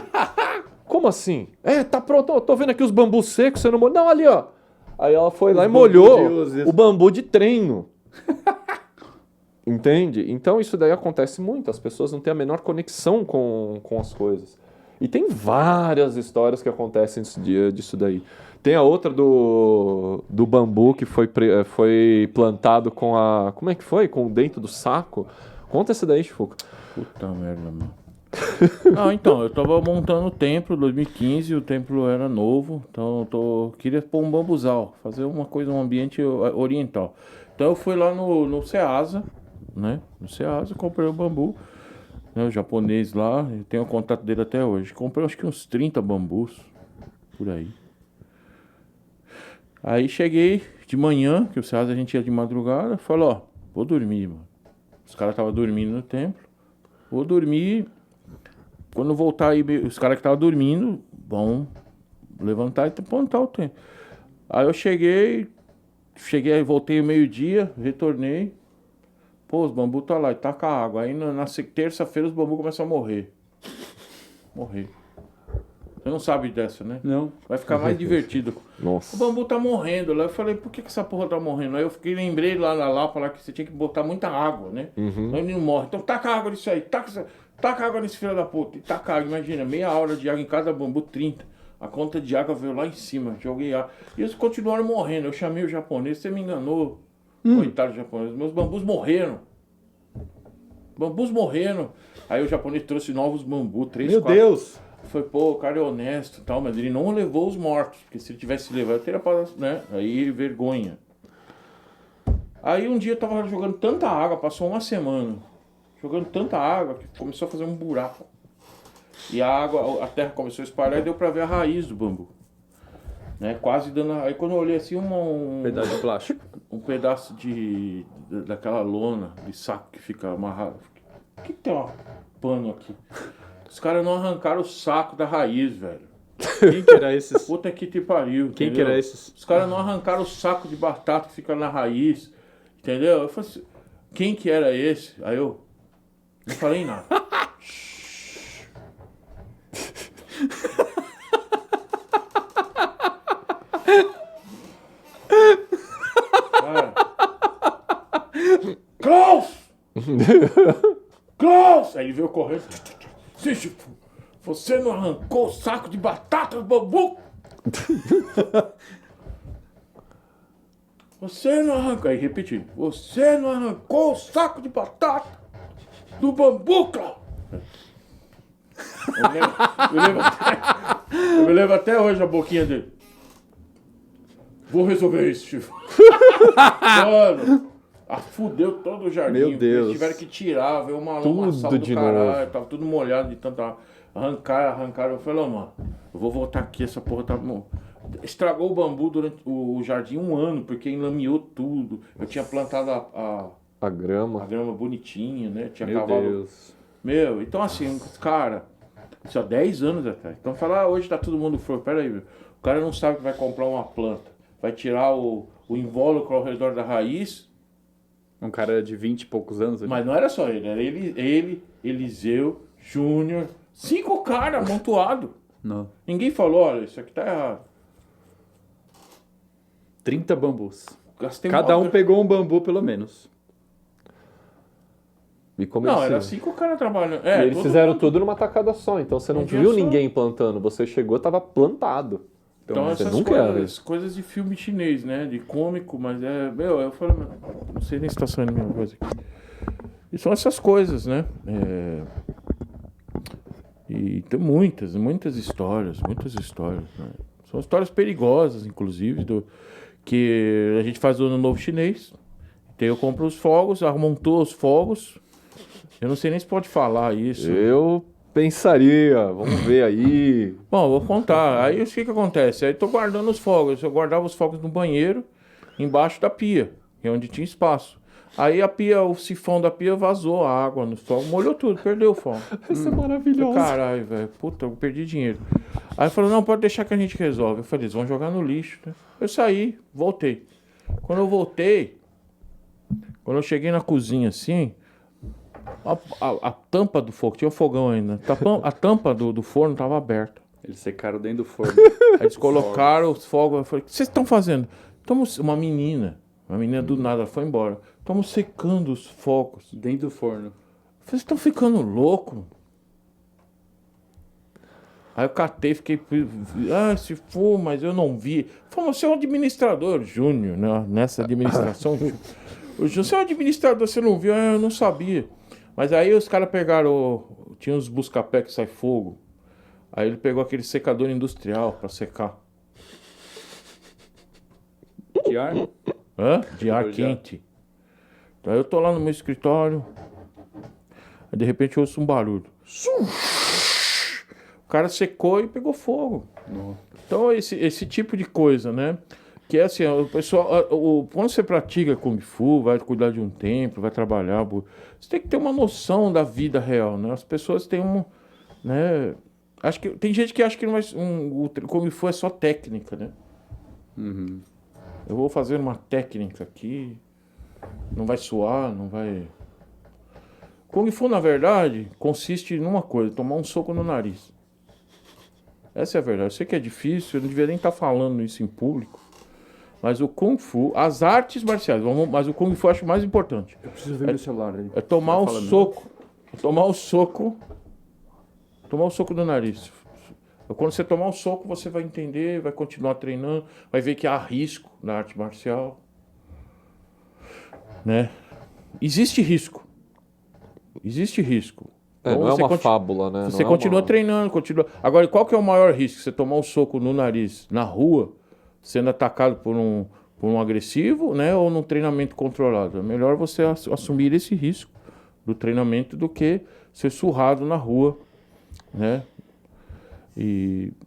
Como assim? Tá pronto, eu tô vendo aqui os bambus secos, você não molhou. Não, ali, ó. Aí ela foi lá e molhou o bambu de treino. Entende? Então isso daí acontece muito, as pessoas não têm a menor conexão com as coisas. E tem várias histórias que acontecem disso daí. Tem a outra do bambu que foi plantado com a... Como é que foi? Com dentro do saco. Conta essa daí, Chifuca. Puta merda, mano. Não, então, eu tava montando o templo em 2015, o templo era novo, então queria pôr um bambuzal, fazer uma coisa, um ambiente oriental. Então eu fui lá no Ceasa, né? No Ceasa, comprei o bambu, né? O japonês lá, eu tenho o contato dele até hoje. Comprei acho que uns 30 bambus, por aí. Aí cheguei de manhã, que o Ceasa a gente ia de madrugada, falou, ó, vou dormir, mano. Os caras estavam dormindo no templo, vou dormir. Quando eu voltar aí, os caras que estavam dormindo vão levantar e plantar o tempo. Aí eu cheguei, voltei meio-dia, retornei. Pô, os bambus tá lá e taca água. Aí na terça-feira os bambus começam a morrer. Morrer. Você não sabe dessa, né? Não. Vai ficar mais divertido. Nossa. O bambu tá morrendo lá. Eu falei, por que essa porra tá morrendo? Aí eu lembrei lá na Lapa lá que você tinha que botar muita água, né? Senão ele não morre. Então taca água nisso aí, taca água nesse filho da puta. E taca água, imagina, meia hora de água em cada bambu, 30. A conta de água veio lá em cima, joguei água. E eles continuaram morrendo. Eu chamei o japonês, você me enganou. Coitado japonês, meus bambus morreram. Bambus morreram. Aí o japonês trouxe novos bambus, 3, Meu 4. Deus! Foi, pô, o cara é honesto e tal, mas ele não levou os mortos, porque se ele tivesse levado, eu teria parado, né? Aí vergonha. Aí um dia eu tava jogando tanta água, passou uma semana, jogando tanta água que começou a fazer um buraco. E a terra começou a espalhar e deu pra ver a raiz do bambu. Né? Quase dando. Aí quando eu olhei assim, Pedaço de plástico. um pedaço daquela lona de saco que fica amarrado. Por que tem um pano aqui? Os caras não arrancaram o saco da raiz, velho. Quem que era esses? Puta que te pariu. Quem entendeu? que era esses? Os caras não arrancaram o saco de batata que fica na raiz. Entendeu? Eu falei assim, quem que era esse? Aí eu não falei nada. Cara. Klaus! Klaus! Aí ele veio correndo. Sísifo, você não arrancou o saco de batata do bambu? Você não arrancou. Aí repeti. Você não arrancou o saco de batata do bambu, Klaus? Eu me lembro até hoje a boquinha dele. Vou resolver isso, Chico. Mano, fudeu todo o jardim. Meu Deus. Eles tiveram que tirar, veio uma Tudo lamaçal de do caralho. novo. Tava tudo molhado de tanto arrancaram. Eu falei, mano, eu vou voltar aqui, essa porra tá... Estragou o bambu durante o jardim 1 ano, porque enlameou tudo. Eu tinha plantado a A grama. grama bonitinha, né? Tinha Meu cavalo. Deus. Meu, então assim, cara, isso há 10 anos atrás. Então falar, hoje tá todo mundo flor. Pera aí, meu. O cara não sabe que vai comprar uma planta, vai tirar o invólucro ao redor da raiz, Um cara de 20 e poucos anos. Ali. mas não era só ele, era ele, Eliseu, Júnior, 5 caras amontoados. Não. Ninguém falou, olha, isso aqui tá errado. 30 bambus. Gastei Cada mó- um pegou um bambu, pelo menos. E como Não, eles era fizeram? 5 caras trabalhando. E eles todo fizeram mundo. tudo numa tacada só, então você não Um dia viu só. ninguém plantando. Você chegou, tava plantado. Então você essas nunca ia coisas de filme chinês, né? De cômico, mas meu, eu falo, não sei nem se tá saindo a mesma coisa aqui. E são essas coisas, né? E tem muitas histórias, né? São histórias perigosas, inclusive, que a gente faz o Ano Novo Chinês. Então eu compro os fogos, montou os fogos. Eu não sei nem se pode falar isso. Eu pensaria, vamos ver aí. Bom, vou contar. Aí o que acontece? Aí tô guardando os fogos. Eu guardava os fogos no banheiro, embaixo da pia, que é onde tinha espaço. Aí a pia, o sifão da pia vazou a água no fogo, molhou tudo, perdeu o fogo. Isso é maravilhoso. Caralho, velho. Puta, eu perdi dinheiro. Aí falou, não, pode deixar que a gente resolve. Eu falei, eles vão jogar no lixo, né? Eu saí, voltei. Quando eu voltei, quando eu cheguei na cozinha assim, a tampa do fogo, tinha um fogão ainda, a tampa do forno estava aberta. Eles secaram dentro do forno. Aí eles colocaram os fogos, eu falei, o que vocês estão fazendo? Uma menina do nada foi embora. Estamos secando os fogos. Dentro do forno. Eu falei, vocês estão ficando louco? Aí eu catei, fiquei, se for, mas eu não vi. Falei, você é um administrador, Júnior, né? Nessa administração. Você é um administrador, você não viu? Eu não sabia. Mas aí os caras pegaram, tinha uns busca-pé que sai fogo. Aí ele pegou aquele secador industrial para secar. De ar? De ar De ar. quente. Aí eu tô lá no meu escritório. Aí de repente eu ouço um barulho. O cara secou e pegou fogo. Então esse tipo de coisa, né? Que é assim, o pessoal, quando você pratica Kung Fu, vai cuidar de um templo, vai trabalhar, você tem que ter uma noção da vida real, né? As pessoas têm né? Acho que tem gente que acha que o Kung Fu é só técnica, né? Uhum. Eu vou fazer uma técnica aqui, não vai suar, não vai... Kung Fu, na verdade, consiste numa coisa, tomar um soco no nariz. Essa é a verdade. Eu sei que é difícil, eu não devia nem estar falando isso em público, mas o Kung Fu, as artes marciais, mas o Kung Fu eu acho mais importante. Eu preciso ver meu celular aí. É tomar Tá um falando. soco, tomar o soco no nariz. Quando você tomar um soco, você vai entender, vai continuar treinando, vai ver que há risco na arte marcial, né? Existe risco. Então, não é você uma fábula, né? Você Não é continua uma- treinando, continua. Agora, qual que é o maior risco? Você tomar um soco no nariz na rua, sendo atacado por um agressivo, né? Ou num treinamento controlado. É melhor você assumir esse risco do treinamento do que ser surrado na rua, né?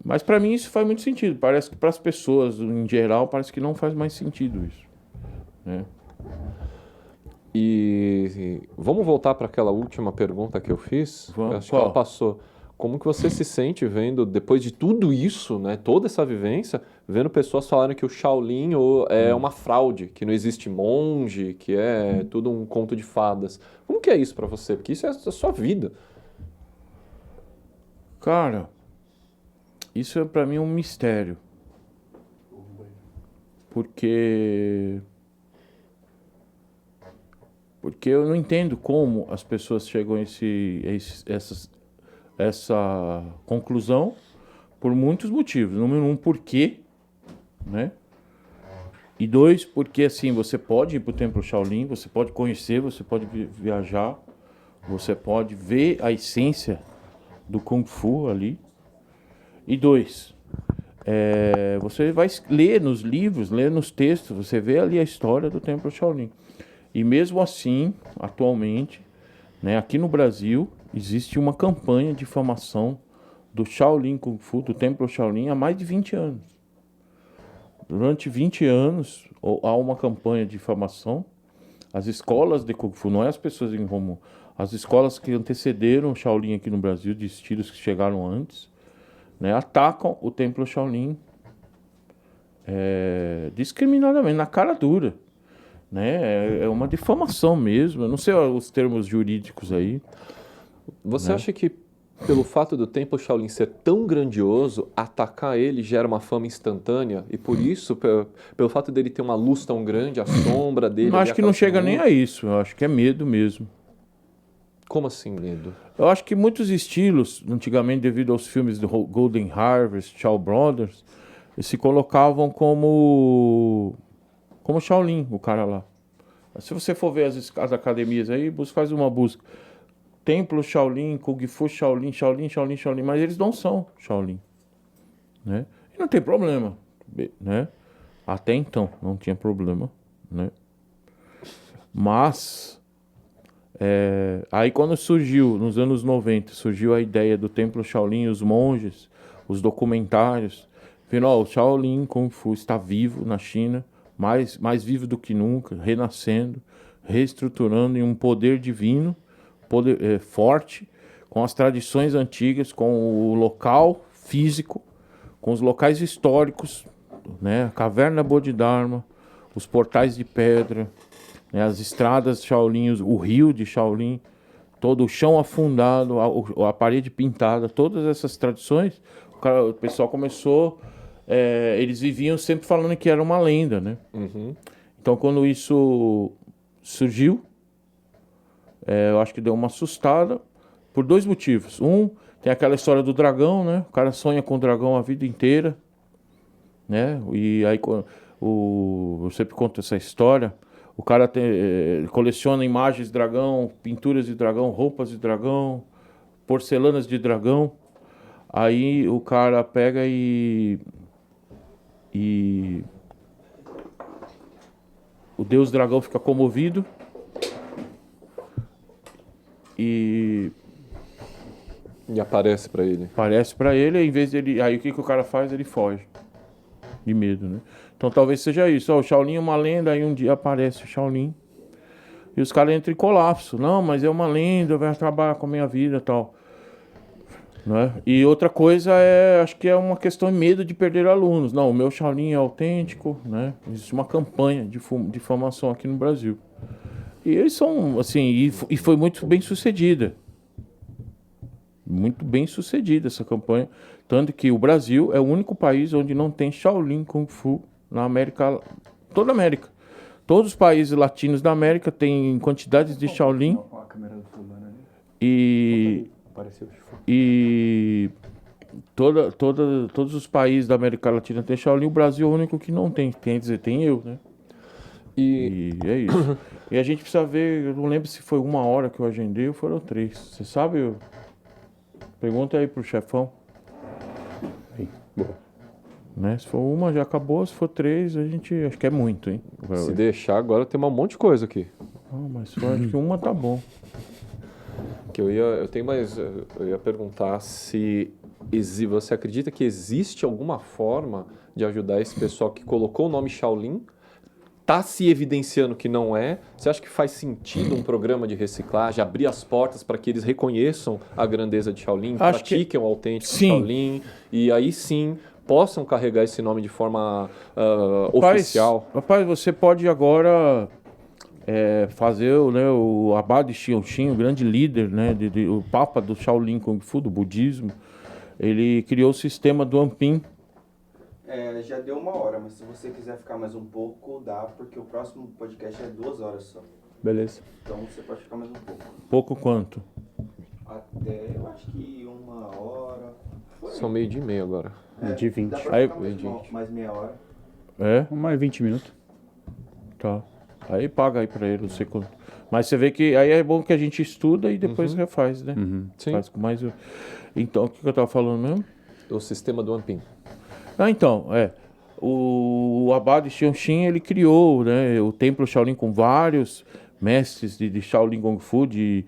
Mas para mim isso faz muito sentido. Parece que para as pessoas, em geral, parece que não faz mais sentido isso, né? E vamos voltar para aquela última pergunta que eu fiz? Vamos. Eu acho que Qual? ela passou. Como que você se sente vendo, depois de tudo isso, né, toda essa vivência, vendo pessoas falarem que o Shaolin é uma fraude, que não existe monge, que é tudo um conto de fadas. Como que é isso pra você? Porque isso é a sua vida. Cara, isso é para mim um mistério. Porque eu não entendo como as pessoas chegam a essa conclusão por muitos motivos. Número um, por quê, né? E dois, porque assim, você pode ir para o Templo Shaolin, você pode conhecer, você pode viajar, você pode ver a essência do Kung Fu ali. E dois, você vai ler nos livros, ler nos textos, você vê ali a história do Templo Shaolin. E mesmo assim, atualmente, né, aqui no Brasil, existe uma campanha de difamação do Shaolin Kung Fu, do Templo Shaolin, há mais de 20 anos. Durante 20 anos, há uma campanha de difamação. As escolas de Kung Fu, não é as pessoas em comum, as escolas que antecederam o Shaolin aqui no Brasil, de estilos que chegaram antes, né, atacam o Templo Shaolin discriminadamente, na cara dura. Né? É uma difamação mesmo. Eu não sei os termos jurídicos aí. Você acha que, pelo fato do Templo Shaolin ser tão grandioso, atacar ele gera uma fama instantânea? E por isso, pelo fato dele ter uma luz tão grande, a sombra dele... Eu acho que não chega nem a isso. Eu acho que é medo mesmo. Como assim, medo? Eu acho que muitos estilos, antigamente, devido aos filmes do Golden Harvest, Shaw Brothers, eles se colocavam como Shaolin, o cara lá. Se você for ver as academias aí, faz uma busca. Templo Shaolin, Kung Fu Shaolin, Shaolin, Shaolin, Shaolin, mas eles não são Shaolin, né? E não tem problema, né? Até então não tinha problema, né? Mas aí quando surgiu, nos anos 90, surgiu a ideia do Templo Shaolin, os monges, os documentários, viram, o Shaolin Kung Fu está vivo na China, mais vivo do que nunca, renascendo, reestruturando em um poder divino, forte, com as tradições antigas, com o local físico, com os locais históricos, né? A Caverna Bodhidharma, os portais de pedra, né? As estradas Shaolin, o rio de Shaolin, todo o chão afundado, a parede pintada, todas essas tradições, o pessoal começou... eles viviam sempre falando que era uma lenda, né? Uhum. Então, quando isso surgiu, eu acho que deu uma assustada por dois motivos. Um, tem aquela história do dragão, né? O cara sonha com o dragão a vida inteira, né? E aí, eu sempre conto essa história. O cara coleciona imagens de dragão, pinturas de dragão, roupas de dragão, porcelanas de dragão. Aí o cara pega e o deus dragão fica comovido e aparece pra ele. Aparece pra ele, em vez dele, aí o que o cara faz? Ele foge de medo, né? Então talvez seja isso. O Shaolin é uma lenda, aí um dia aparece o Shaolin e os caras entram em colapso. Não, mas é uma lenda, vai acabar com a minha vida e tal. Né? E outra coisa acho que é uma questão de medo de perder alunos. Não, o meu Shaolin é autêntico, né? Existe uma campanha de difamação aqui no Brasil. E eles são, assim, e foi muito bem sucedida. Muito bem sucedida essa campanha. Tanto que o Brasil é o único país onde não tem Shaolin Kung Fu na América, toda a América. Todos os países latinos da América têm quantidades de Shaolin. E todos os países da América Latina têm Shaolin, o Brasil é o único que não tem. Quer dizer, tem eu, né? E é isso. E a gente precisa ver, eu não lembro se foi 1 hora que eu agendei ou foram 3. Você sabe? Pergunta aí pro chefão. Né? Se for 1, já acabou. Se for 3, a gente... Acho que é muito, hein? Se deixar, agora tem um monte de coisa aqui. Mas eu acho que 1 tá bom. Que eu ia perguntar se você acredita que existe alguma forma de ajudar esse pessoal que colocou o nome Shaolin está se evidenciando que não é. Você acha que faz sentido um programa de reciclagem, abrir as portas para que eles reconheçam a grandeza de Shaolin, pratiquem o autêntico Shaolin e aí sim possam carregar esse nome de forma oficial? Rapaz, você pode agora fazer o Abade Xiongxin, o grande líder, né, o Papa do Shaolin Kung Fu, do budismo. Ele criou o sistema do Anpin. Já deu 1 hora, mas se você quiser ficar mais um pouco, dá, porque o próximo podcast é 2 horas só. Beleza. Então você pode ficar mais um pouco. Pouco quanto? Até, eu acho que 1 hora. São 12:30 agora. De 20. Dá pra ficar mais meia hora. Mais 20 minutos. Tá. Aí paga aí pra ele o segundo. Mas você vê que aí é bom que a gente estuda e depois refaz, né? Sim. Faz com mais... Então, o que eu tava falando mesmo? O sistema do Anpin. Então, o Abade Xiongxin, ele criou, né, o Templo Shaolin com vários mestres de Shaolin Kung Fu, de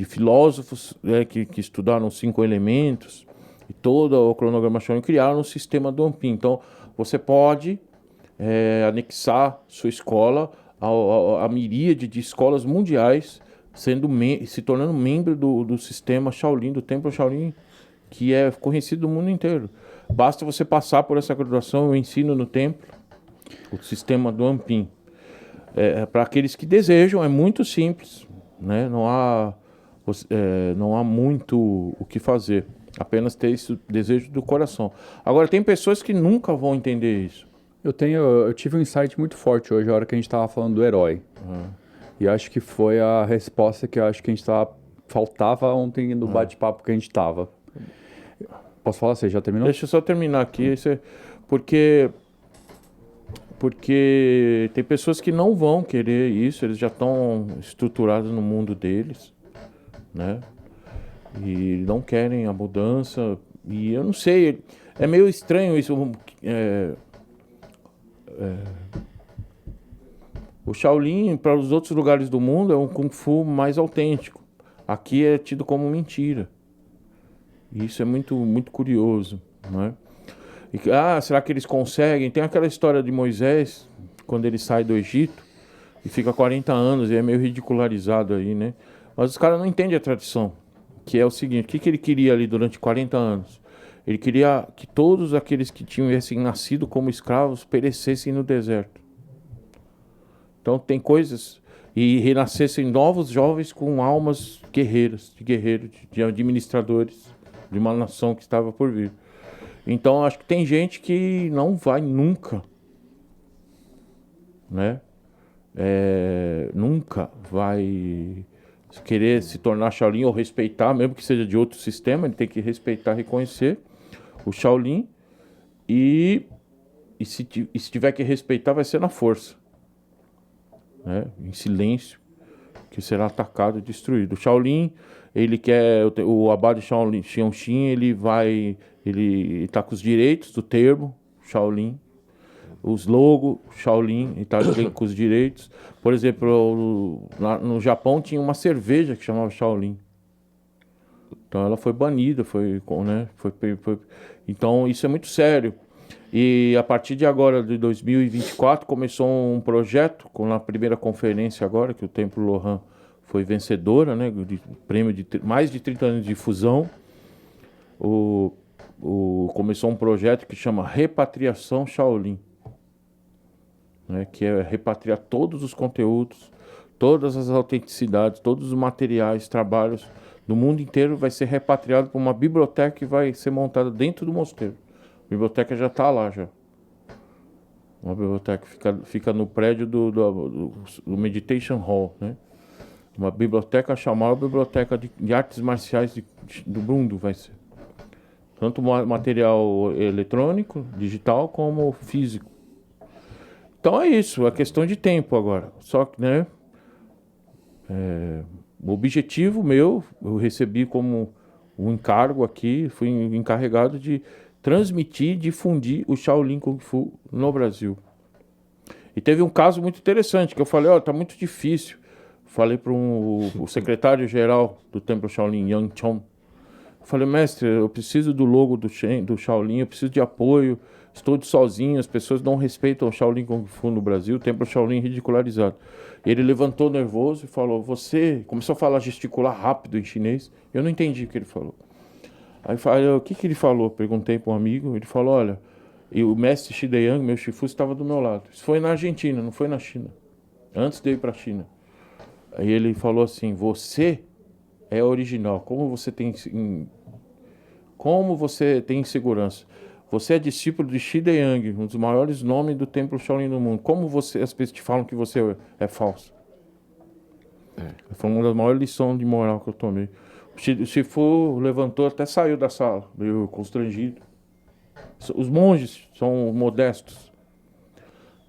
filósofos, né, que estudaram os 5 elementos, e todo o cronograma Shaolin criaram um sistema do Anpin. Então, você pode anexar sua escola a miríade de escolas mundiais, se tornando membro do sistema Shaolin, do Templo Shaolin, que é conhecido no mundo inteiro. Basta você passar por essa graduação, o ensino no templo, o sistema do Anpin. Para aqueles que desejam, é muito simples, né? Não há muito o que fazer, apenas ter esse desejo do coração. Agora, tem pessoas que nunca vão entender isso. Eu tive um insight muito forte hoje, a hora que a gente estava falando do herói. E acho que foi a resposta que eu acho que faltava ontem no bate-papo que a gente estava. Posso falar? Você já terminou? Deixa eu só terminar aqui, porque tem pessoas que não vão querer isso, eles já estão estruturados no mundo deles, né? E não querem a mudança. E eu não sei, é meio estranho isso. O Shaolin, para os outros lugares do mundo, é um Kung Fu mais autêntico. Aqui é tido como mentira. E isso é muito, muito curioso, né? Será que eles conseguem? Tem aquela história de Moisés, quando ele sai do Egito e fica 40 anos, e é meio ridicularizado aí, né? Mas os caras não entendem a tradição, que é o seguinte: o que ele queria ali durante 40 anos? Ele queria que todos aqueles que tivessem nascido como escravos perecessem no deserto. Então tem coisas... E renascessem novos jovens com almas guerreiras, de administradores de uma nação que estava por vir. Então, acho que tem gente que não vai nunca, né? Nunca vai querer se tornar Shaolin ou respeitar, mesmo que seja de outro sistema, ele tem que respeitar, reconhecer o Shaolin e se tiver que respeitar, vai ser na força, né? Em silêncio, que será atacado e destruído. O Shaolin, ele quer, o Abade Xiongxin, ele está com os direitos do termo Shaolin, os logos Shaolin, ele está com os direitos. Por exemplo, no Japão tinha uma cerveja que chamava Shaolin. Então ela foi banida, né? Então isso é muito sério. E a partir de agora, de 2024, começou um projeto, na primeira conferência agora, que o Templo Lohan foi vencedora, né, de prêmio de mais de 30 anos de difusão. Começou um projeto que chama Repatriação Shaolin, né, que é repatriar todos os conteúdos, todas as autenticidades, todos os materiais, trabalhos do mundo inteiro, vai ser repatriado para uma biblioteca que vai ser montada dentro do mosteiro. A biblioteca já está lá, já. Uma biblioteca que fica no prédio do Meditation Hall, né? Uma biblioteca chamada Biblioteca de Artes Marciais do mundo, vai ser. Tanto material eletrônico, digital, como físico. Então é isso, é questão de tempo agora. Só que, né? O objetivo meu, eu recebi como um encargo aqui, fui encarregado de transmitir, difundir o Shaolin Kung Fu no Brasil. E teve um caso muito interessante, que eu falei, tá muito difícil. Falei para o secretário-geral do Templo Shaolin, Yang Chong. Falei, mestre, eu preciso do logo do Shaolin, eu preciso de apoio, estou sozinho, as pessoas não respeitam o Shaolin Kung Fu no Brasil, o Templo Shaolin ridicularizado. Ele levantou nervoso e falou, você... Começou a falar, gesticular rápido em chinês. Eu não entendi o que ele falou. Aí falei, o que ele falou? Perguntei para um amigo, ele falou, olha, e o mestre Shideyang, meu Shifu, estava do meu lado. Isso foi na Argentina, não foi na China. Antes de eu ir para a China. Aí ele falou assim, você é original, como você tem segurança? Você é discípulo de Shideyang, um dos maiores nomes do Templo Shaolin do mundo. Como as pessoas te falam que você é falso? Foi uma das maiores lições de moral que eu tomei. O Shifu levantou, até saiu da sala, meio constrangido. Os monges são modestos.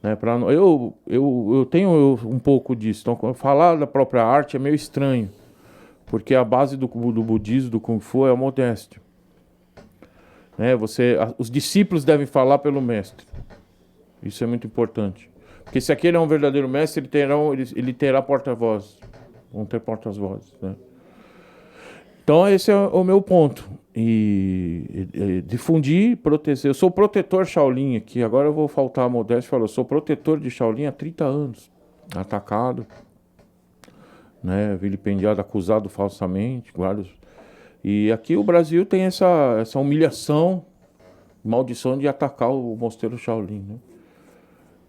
Né? Eu tenho um pouco disso. Então, falar da própria arte é meio estranho. Porque a base do budismo, do Kung Fu, é a modéstia. Né? Os discípulos devem falar pelo mestre. Isso é muito importante. Porque se aquele é um verdadeiro mestre, ele terá porta-voz. Vão ter porta-vozes. Né? Então esse é o meu ponto. E difundir, proteger. Eu sou protetor Shaolin aqui. Agora eu vou faltar a modéstia e falar, eu sou protetor de Shaolin há 30 anos. Atacado. Né? Vilipendiado, acusado falsamente. Vários... E aqui o Brasil tem essa humilhação, maldição de atacar o mosteiro Shaolin. Né?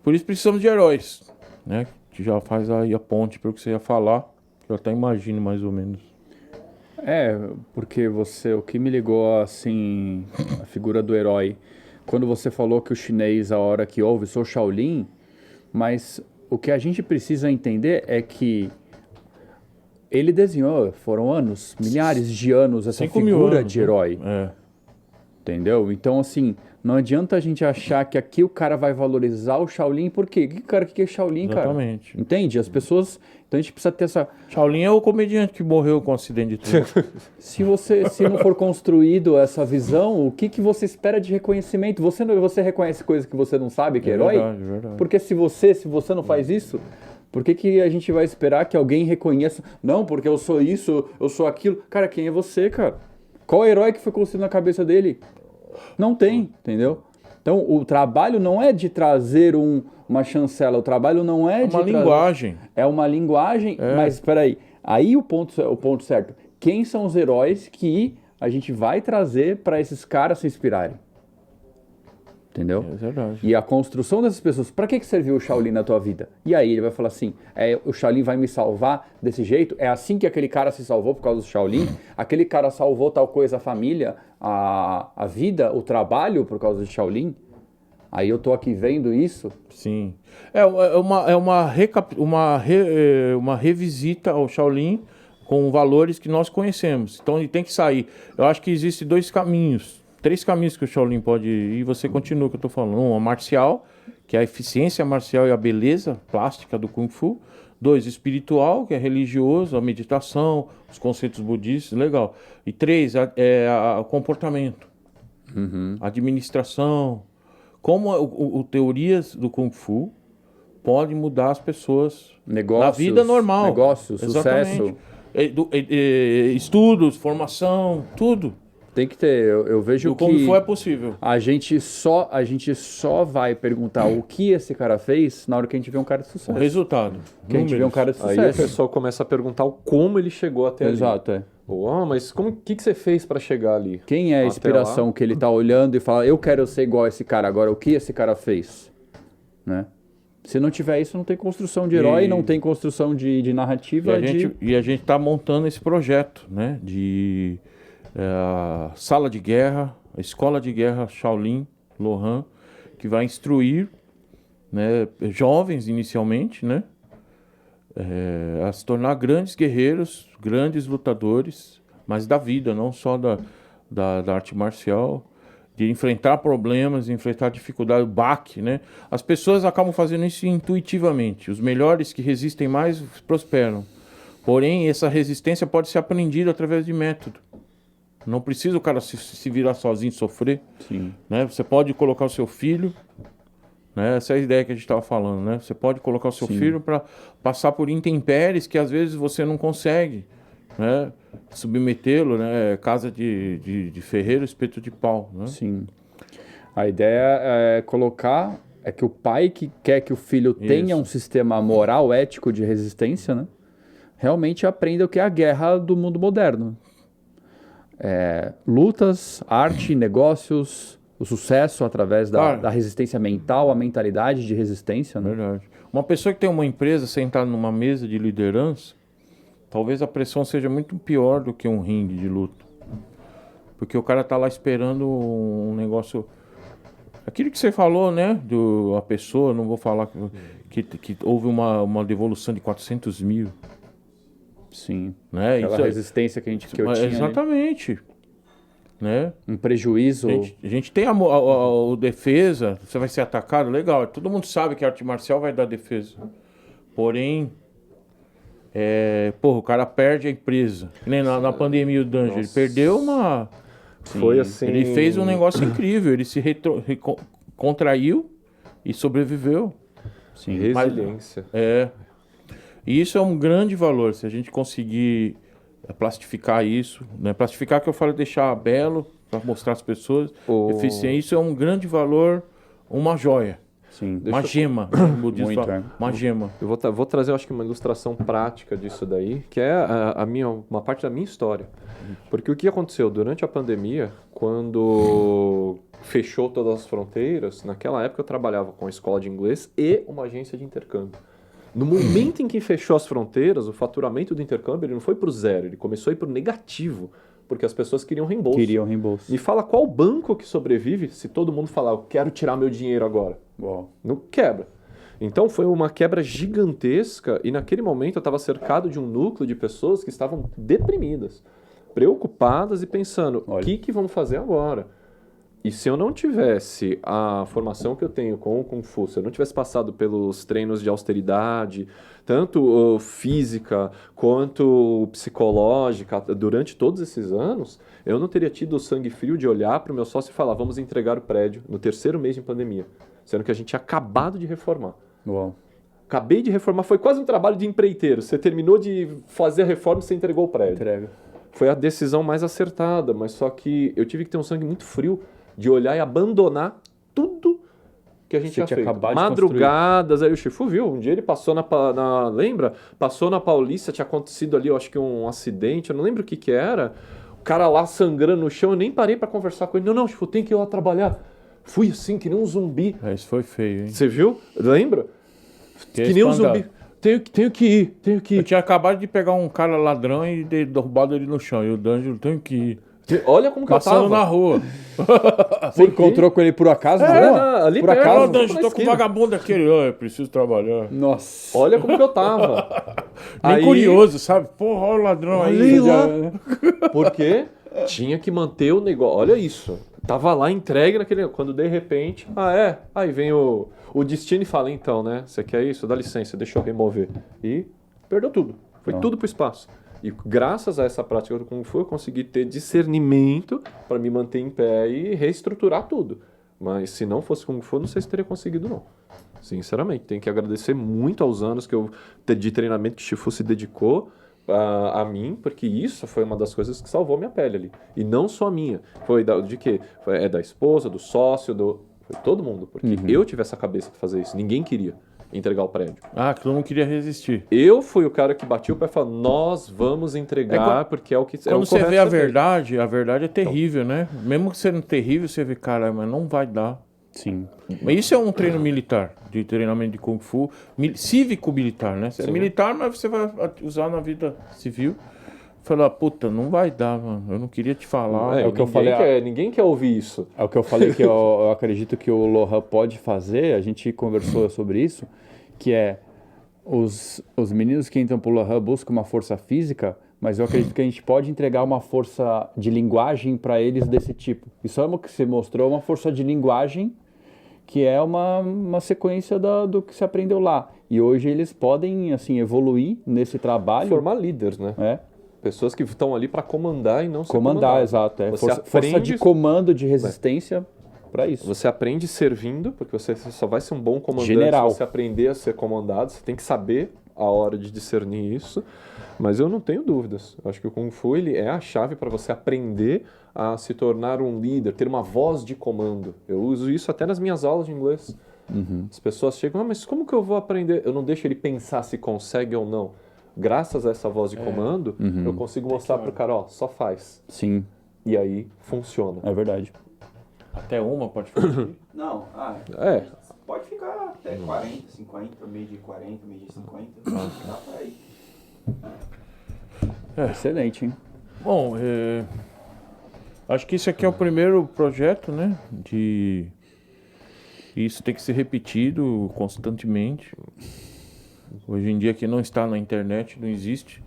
Por isso precisamos de heróis, né? Que já faz aí a ponte para o que você ia falar, que eu até imagino mais ou menos. Porque o que me ligou assim, a figura do herói, quando você falou que o chinês, a hora que ouve, sou Shaolin, mas o que a gente precisa entender é que ele desenhou, foram anos, milhares de anos, essa figura anos, de herói. Entendeu? Então, assim, não adianta a gente achar que aqui o cara vai valorizar o Shaolin, por quê? Que é Shaolin, Exatamente. Cara? Entende? As pessoas... Então a gente precisa ter essa... Shaolin é o comediante que morreu com um acidente de trem. Se não for construído essa visão, o que você espera de reconhecimento? Você reconhece coisas que você não sabe que é herói? Verdade. Porque se você não faz isso... Por que a gente vai esperar que alguém reconheça? Não, porque eu sou isso, eu sou aquilo. Cara, quem é você, cara? Qual herói que foi construído na cabeça dele? Não tem, entendeu? Então, o trabalho não é de trazer uma chancela, o trabalho não é de... uma linguagem. É uma linguagem, mas espera aí. Aí o ponto certo. Quem são os heróis que a gente vai trazer para esses caras se inspirarem? Entendeu? É verdade. E a construção dessas pessoas, para que serviu o Shaolin na tua vida? E aí ele vai falar assim, o Shaolin vai me salvar desse jeito? É assim que aquele cara se salvou por causa do Shaolin? Aquele cara salvou tal coisa, a família, a vida, o trabalho por causa do Shaolin? Aí eu tô aqui vendo isso. Sim. Uma revisita ao Shaolin com valores que nós conhecemos. Então ele tem que sair. Eu acho que existem 3 caminhos que o Shaolin pode ir, e você continua o que eu estou falando. Um, a marcial, que é a eficiência marcial e a beleza plástica do Kung Fu. 2, espiritual, que é religioso, a meditação, os conceitos budistas, legal. E 3, o comportamento, a administração. Como teorias do Kung Fu podem mudar as pessoas na vida normal. Negócios, sucesso. Estudos, formação, tudo. Tem que ter, eu vejo que... O Kung Fu é possível. A gente só vai perguntar o que esse cara fez na hora que a gente vê um cara de sucesso. O resultado. Que a gente vê um cara de sucesso. Aí o pessoal começa a perguntar como ele chegou até ali. Exato, Mas o que você fez para chegar ali? Quem é a inspiração que ele tá olhando e fala, eu quero ser igual a esse cara. Agora, o que esse cara fez? Né? Se não tiver isso, não tem construção de herói, não tem construção de narrativa. E a gente tá montando esse projeto, né? De... sala de guerra, a escola de guerra Shaolin, Lohan, que vai instruir, né, jovens inicialmente, né, a se tornar grandes guerreiros, grandes lutadores, mas da vida, não só da arte marcial, de enfrentar problemas, enfrentar dificuldade, baque, né? As pessoas acabam fazendo isso intuitivamente. Os melhores que resistem mais prosperam. Porém, essa resistência pode ser aprendida através de método. Não precisa o cara se virar sozinho, sofrer. Sim. Né? Você pode colocar o seu filho, né? Essa é a ideia que a gente estava falando, né? Você pode colocar o seu filho para passar por intempéries que às vezes você não consegue, né? Submetê-lo, né? Casa de ferreiro, espeto de pau, né? Sim. A ideia é colocar... É que o pai que quer que o filho tenha um sistema moral, ético de resistência, né? Realmente aprenda o que é a guerra do mundo moderno. Lutas, arte, negócios, o sucesso através da resistência mental, a mentalidade de resistência. Né? Verdade. Uma pessoa que tem uma empresa sentada numa mesa de liderança, talvez a pressão seja muito pior do que um ringue de luta. Porque o cara tá lá esperando um negócio... Aquilo que você falou, né? A pessoa, não vou falar que houve uma devolução de 400 mil. Sim. Né? Aquela resistência que eu tinha. Exatamente. Né? Um prejuízo. A gente tem a defesa, você vai ser atacado, legal. Todo mundo sabe que a arte marcial vai dar defesa. Porém, o cara perde a empresa. Que nem na pandemia o Danjo, ele perdeu uma... Foi assim... Ele fez um negócio incrível, ele se contraiu e sobreviveu. Sim. Resiliência. E isso é um grande valor, se a gente conseguir plastificar isso, né? Plastificar que eu falo deixar belo, para mostrar às pessoas, eficiência, isso é um grande valor, uma joia. Sim. Uma gema, uma gema. Eu vou trazer, eu acho que uma ilustração prática disso daí, que é uma parte da minha história. Porque o que aconteceu durante a pandemia, quando fechou todas as fronteiras, naquela época eu trabalhava com a escola de inglês e uma agência de intercâmbio. No momento em que fechou as fronteiras, o faturamento do intercâmbio ele não foi para o zero, ele começou a ir para o negativo, porque as pessoas queriam reembolso. Me fala qual banco que sobrevive se todo mundo falar, eu quero tirar meu dinheiro agora. Não quebra. Então foi uma quebra gigantesca e naquele momento eu estava cercado de um núcleo de pessoas que estavam deprimidas, preocupadas e pensando, o que vamos fazer agora? E se eu não tivesse a formação que eu tenho com o Kung Fu, se eu não tivesse passado pelos treinos de austeridade, tanto física quanto psicológica, durante todos esses anos, eu não teria tido o sangue frio de olhar para o meu sócio e falar, vamos entregar o prédio no 3º mês de pandemia, sendo que a gente tinha acabado de reformar. Uau. Acabei de reformar, foi quase um trabalho de empreiteiro. Você terminou de fazer a reforma e você entregou o prédio. Foi a decisão mais acertada, mas só que eu tive que ter um sangue muito frio de olhar e abandonar tudo que a gente tinha feito. Madrugadas, aí o Chifu viu, um dia ele passou lembra? Passou na Paulista, tinha acontecido ali, eu acho que um acidente, eu não lembro o que era, o cara lá sangrando no chão, eu nem parei pra conversar com ele, não, Chifu, tem que ir lá trabalhar. Fui assim, que nem um zumbi. Isso foi feio, hein? Você viu? Lembra? Que nem um zumbi. Tenho que ir. Eu tinha acabado de pegar um cara ladrão e derrubado ele no chão, e o Danjo, tenho que ir. Olha como que passando eu tava. Na rua. Você encontrou com ele por acaso? Ali por acaso? Danjo, tô com um vagabundo aquele. Eu preciso trabalhar. Nossa. Olha como que eu tava. Nem curioso, sabe? Porra, olha o ladrão aí. Lá. Porque tinha que manter o negócio. Olha isso. Tava lá entregue naquele... Quando de repente... Aí vem o destino e fala, então, né? Você quer isso? Dá licença, deixa eu remover. E perdeu tudo. Foi tudo pro espaço. E graças a essa prática do Kung Fu, eu consegui ter discernimento para me manter em pé e reestruturar tudo. Mas se não fosse Kung Fu, não sei se teria conseguido, não. Sinceramente, tenho que agradecer muito aos anos de treinamento que Shifu se dedicou a mim, porque isso foi uma das coisas que salvou minha pele ali. E não só a minha. Foi de quê? É da esposa, do sócio, foi todo mundo. Porque eu tive essa cabeça de fazer isso. Ninguém queria entregar o prédio. Que eu não queria resistir. Eu fui o cara que bati o pé e falou, nós vamos entregar, porque é o que quando você vê a verdade é terrível, né? Mesmo que sendo terrível, você vê, caralho, mas não vai dar. Sim. Mas isso é um treino militar, de treinamento de Kung Fu, cívico-militar, né? Você é militar, mas você vai usar na vida civil. Falar, puta, não vai dar, mano. Eu não queria te falar. É o que eu falei. Ninguém quer ouvir isso. É o que eu falei que eu acredito que o Lohan pode fazer. A gente conversou sobre isso, que é os meninos que entram pro Lohan buscam uma força física, mas eu acredito que a gente pode entregar uma força de linguagem para eles desse tipo. Isso é o que você mostrou, uma força de linguagem que é uma sequência do que se aprendeu lá. E hoje eles podem, assim, evoluir nesse trabalho. Formar líderes, né? Pessoas que estão ali para comandar e não ser comandar, exato. Força de comando, de resistência para isso. Você aprende servindo, porque você só vai ser um bom comandante General. se você aprender a ser comandado. Você tem que saber a hora de discernir isso, mas eu não tenho dúvidas. Eu acho que o Kung Fu ele é a chave para você aprender a se tornar um líder, ter uma voz de comando. Eu uso isso até nas minhas aulas de inglês. As pessoas chegam, mas como que eu vou aprender? Eu não deixo ele pensar se consegue ou não. Graças a essa voz de comando, eu consigo mostrar pro cara, ó, só faz. Sim, E aí funciona. é verdade. Até uma pode fazer. Não, pode ficar até 40, 50, meio de 40, meio de 50. Dá pra ir. Excelente, hein? Bom, acho que isso aqui é o primeiro projeto, né? Isso tem que ser repetido constantemente. Hoje em dia que não está na internet, não existe.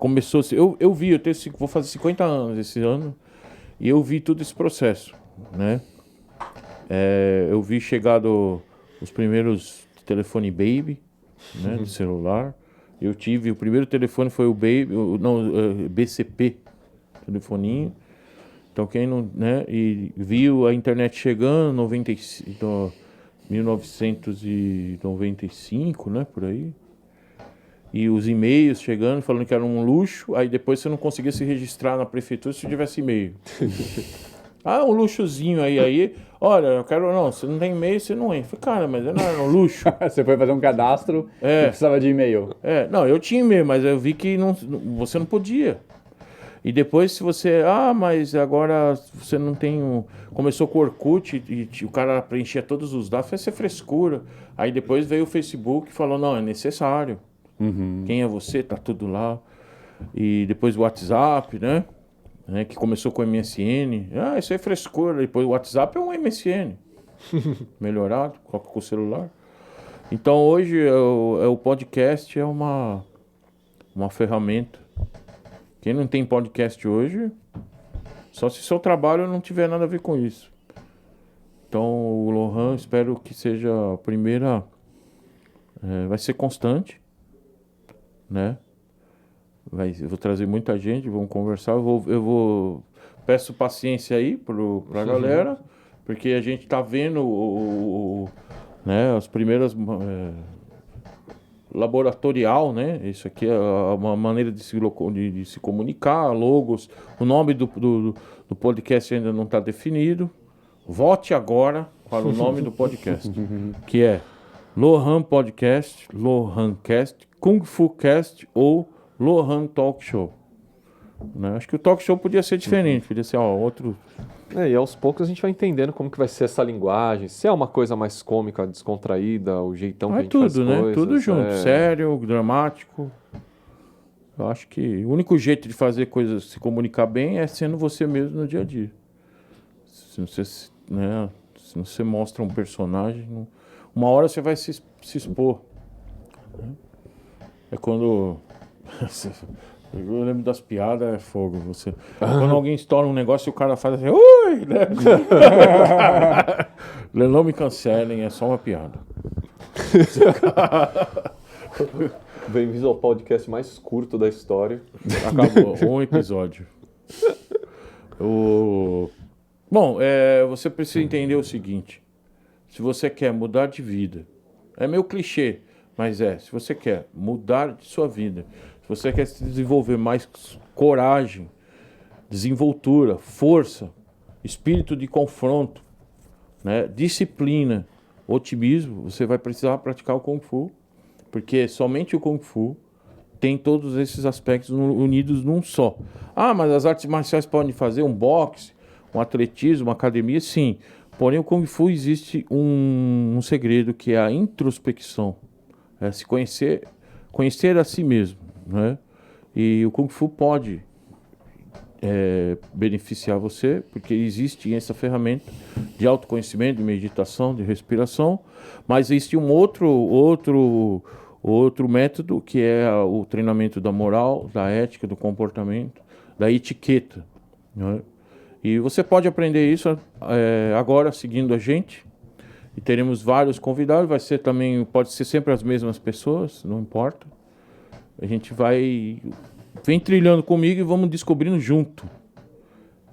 Começou, eu vi, vou fazer 50 anos esse ano, e eu vi todo esse processo, né? Eu vi chegado os primeiros telefone baby, né, de celular. Eu tive, o primeiro telefone foi o baby, BCP, telefoninho. Então quem não, né, e viu a internet chegando, 1995, né, por aí. E os e-mails chegando, falando que era um luxo, aí depois você não conseguia se registrar na prefeitura se tivesse e-mail. Um luxozinho aí, olha, eu quero, não, você não tem e-mail, você não entra. Falei, cara, mas não era um luxo. Você foi fazer um cadastro e precisava de e-mail. Não, eu tinha e-mail, mas eu vi que você não podia. E depois se você, mas agora você não tem começou com o Orkut e o cara preenchia todos os dados, vai ser frescura. Aí depois veio o Facebook e falou, não, é necessário. Quem é você? Tá tudo lá. E depois o WhatsApp, né? Que começou com o MSN. Isso aí é frescura. Depois o WhatsApp é um MSN. Melhorado, com o celular. Então hoje o podcast é uma ferramenta. Quem não tem podcast hoje, só se seu trabalho não tiver nada a ver com isso. Então o Lohan, espero que seja a primeira... vai ser constante, né? Eu vou trazer muita gente, vamos conversar. Eu vou peço paciência aí pra galera, porque a gente tá vendo né, as primeiras laboratorial, né? Isso aqui é uma maneira de se comunicar, logos. O nome do podcast ainda não está definido. Vote agora para o nome do podcast, que é Lohan Podcast, Lohancast, Kung Fu Cast ou Lohan Talk Show. Né? Acho que o talk show podia ser diferente, podia ser outro... E aos poucos a gente vai entendendo como que vai ser essa linguagem, se é uma coisa mais cômica, descontraída, o jeitão que a gente faz tudo, né? coisas. Tudo junto, sério, dramático. Eu acho que o único jeito de fazer coisas, se comunicar bem, é sendo você mesmo no dia a dia. Se você mostra um personagem, uma hora você vai se expor. É quando... Eu lembro das piadas, é fogo. Quando alguém estoura um negócio e o cara faz assim, ui! Né? Não me cancelem, é só uma piada. Bem-vindo ao podcast mais curto da história. Acabou, um episódio. Bom, você precisa entender o seguinte. Se você quer mudar de vida, é meio clichê, mas se você quer mudar de sua vida, se você quer se desenvolver mais coragem, desenvoltura, força, espírito de confronto, né, disciplina, otimismo, você vai precisar praticar o Kung Fu, porque somente o Kung Fu tem todos esses aspectos unidos num só. Mas as artes marciais podem fazer um boxe, um atletismo, uma academia, sim. Porém, o Kung Fu existe um segredo que é a introspecção. É se conhecer a si mesmo, né? E o Kung Fu pode beneficiar você, porque existe essa ferramenta de autoconhecimento, de meditação, de respiração, mas existe um outro método que é o treinamento da moral, da ética, do comportamento, da etiqueta, né? E você pode aprender isso agora seguindo a gente. E teremos vários convidados, pode ser sempre as mesmas pessoas, não importa. A gente vem trilhando comigo e vamos descobrindo junto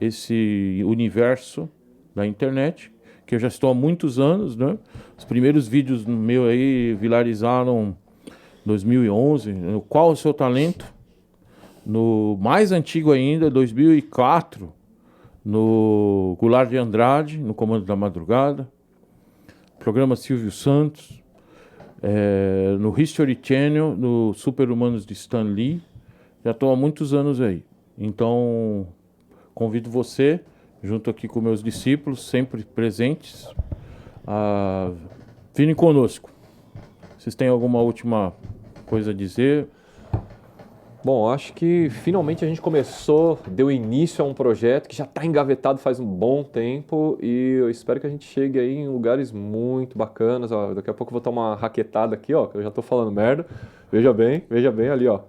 esse universo da internet, que eu já estou há muitos anos, né? Os primeiros vídeos meus aí viralizaram 2011. No Qual o Seu Talento? No mais antigo ainda, 2004, no Goulart de Andrade, no Comando da Madrugada. Programa Silvio Santos. No History Channel, no Super-Humanos de Stan Lee. Já estou há muitos anos aí. Então, convido você, junto aqui com meus discípulos, sempre presentes, a virem conosco. Vocês têm alguma última coisa a dizer? Bom, acho que finalmente a gente começou, deu início a um projeto que já está engavetado faz um bom tempo e eu espero que a gente chegue aí em lugares muito bacanas. Ó, daqui a pouco eu vou tomar uma raquetada aqui, ó, que eu já estou falando merda. Veja bem ali, ó.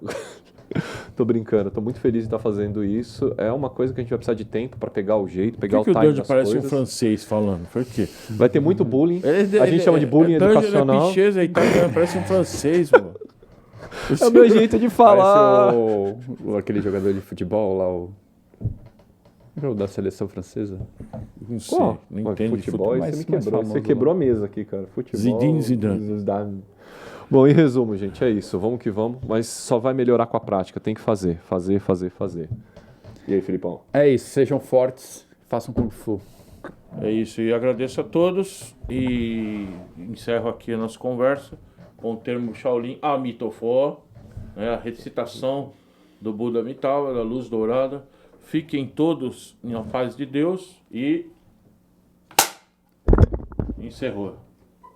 Tô brincando, tô muito feliz de estar fazendo isso. É uma coisa que a gente vai precisar de tempo para pegar o jeito, pegar o time das coisas. Por que o Dante parece um francês falando? Por quê? Vai ter muito bullying. A gente chama de bullying educacional. É picheza, italiano, parece um francês, mano. É o meu jeito de falar. Parece aquele jogador de futebol lá, o da seleção francesa. Não sei, não entendo de futebol. Você me quebrou. Você quebrou a mesa aqui, cara. Futebol. Zidane. Bom, em resumo, gente, é isso. Vamos que vamos. Mas só vai melhorar com a prática. Tem que fazer. E aí, Filipão? É isso. Sejam fortes. Façam Kung Fu. É isso. E agradeço a todos. E encerro aqui a nossa conversa com o termo Shaolin Amitabha, né, a recitação do Buda Amitabha, da luz dourada. Fiquem todos na paz de Deus e encerrou.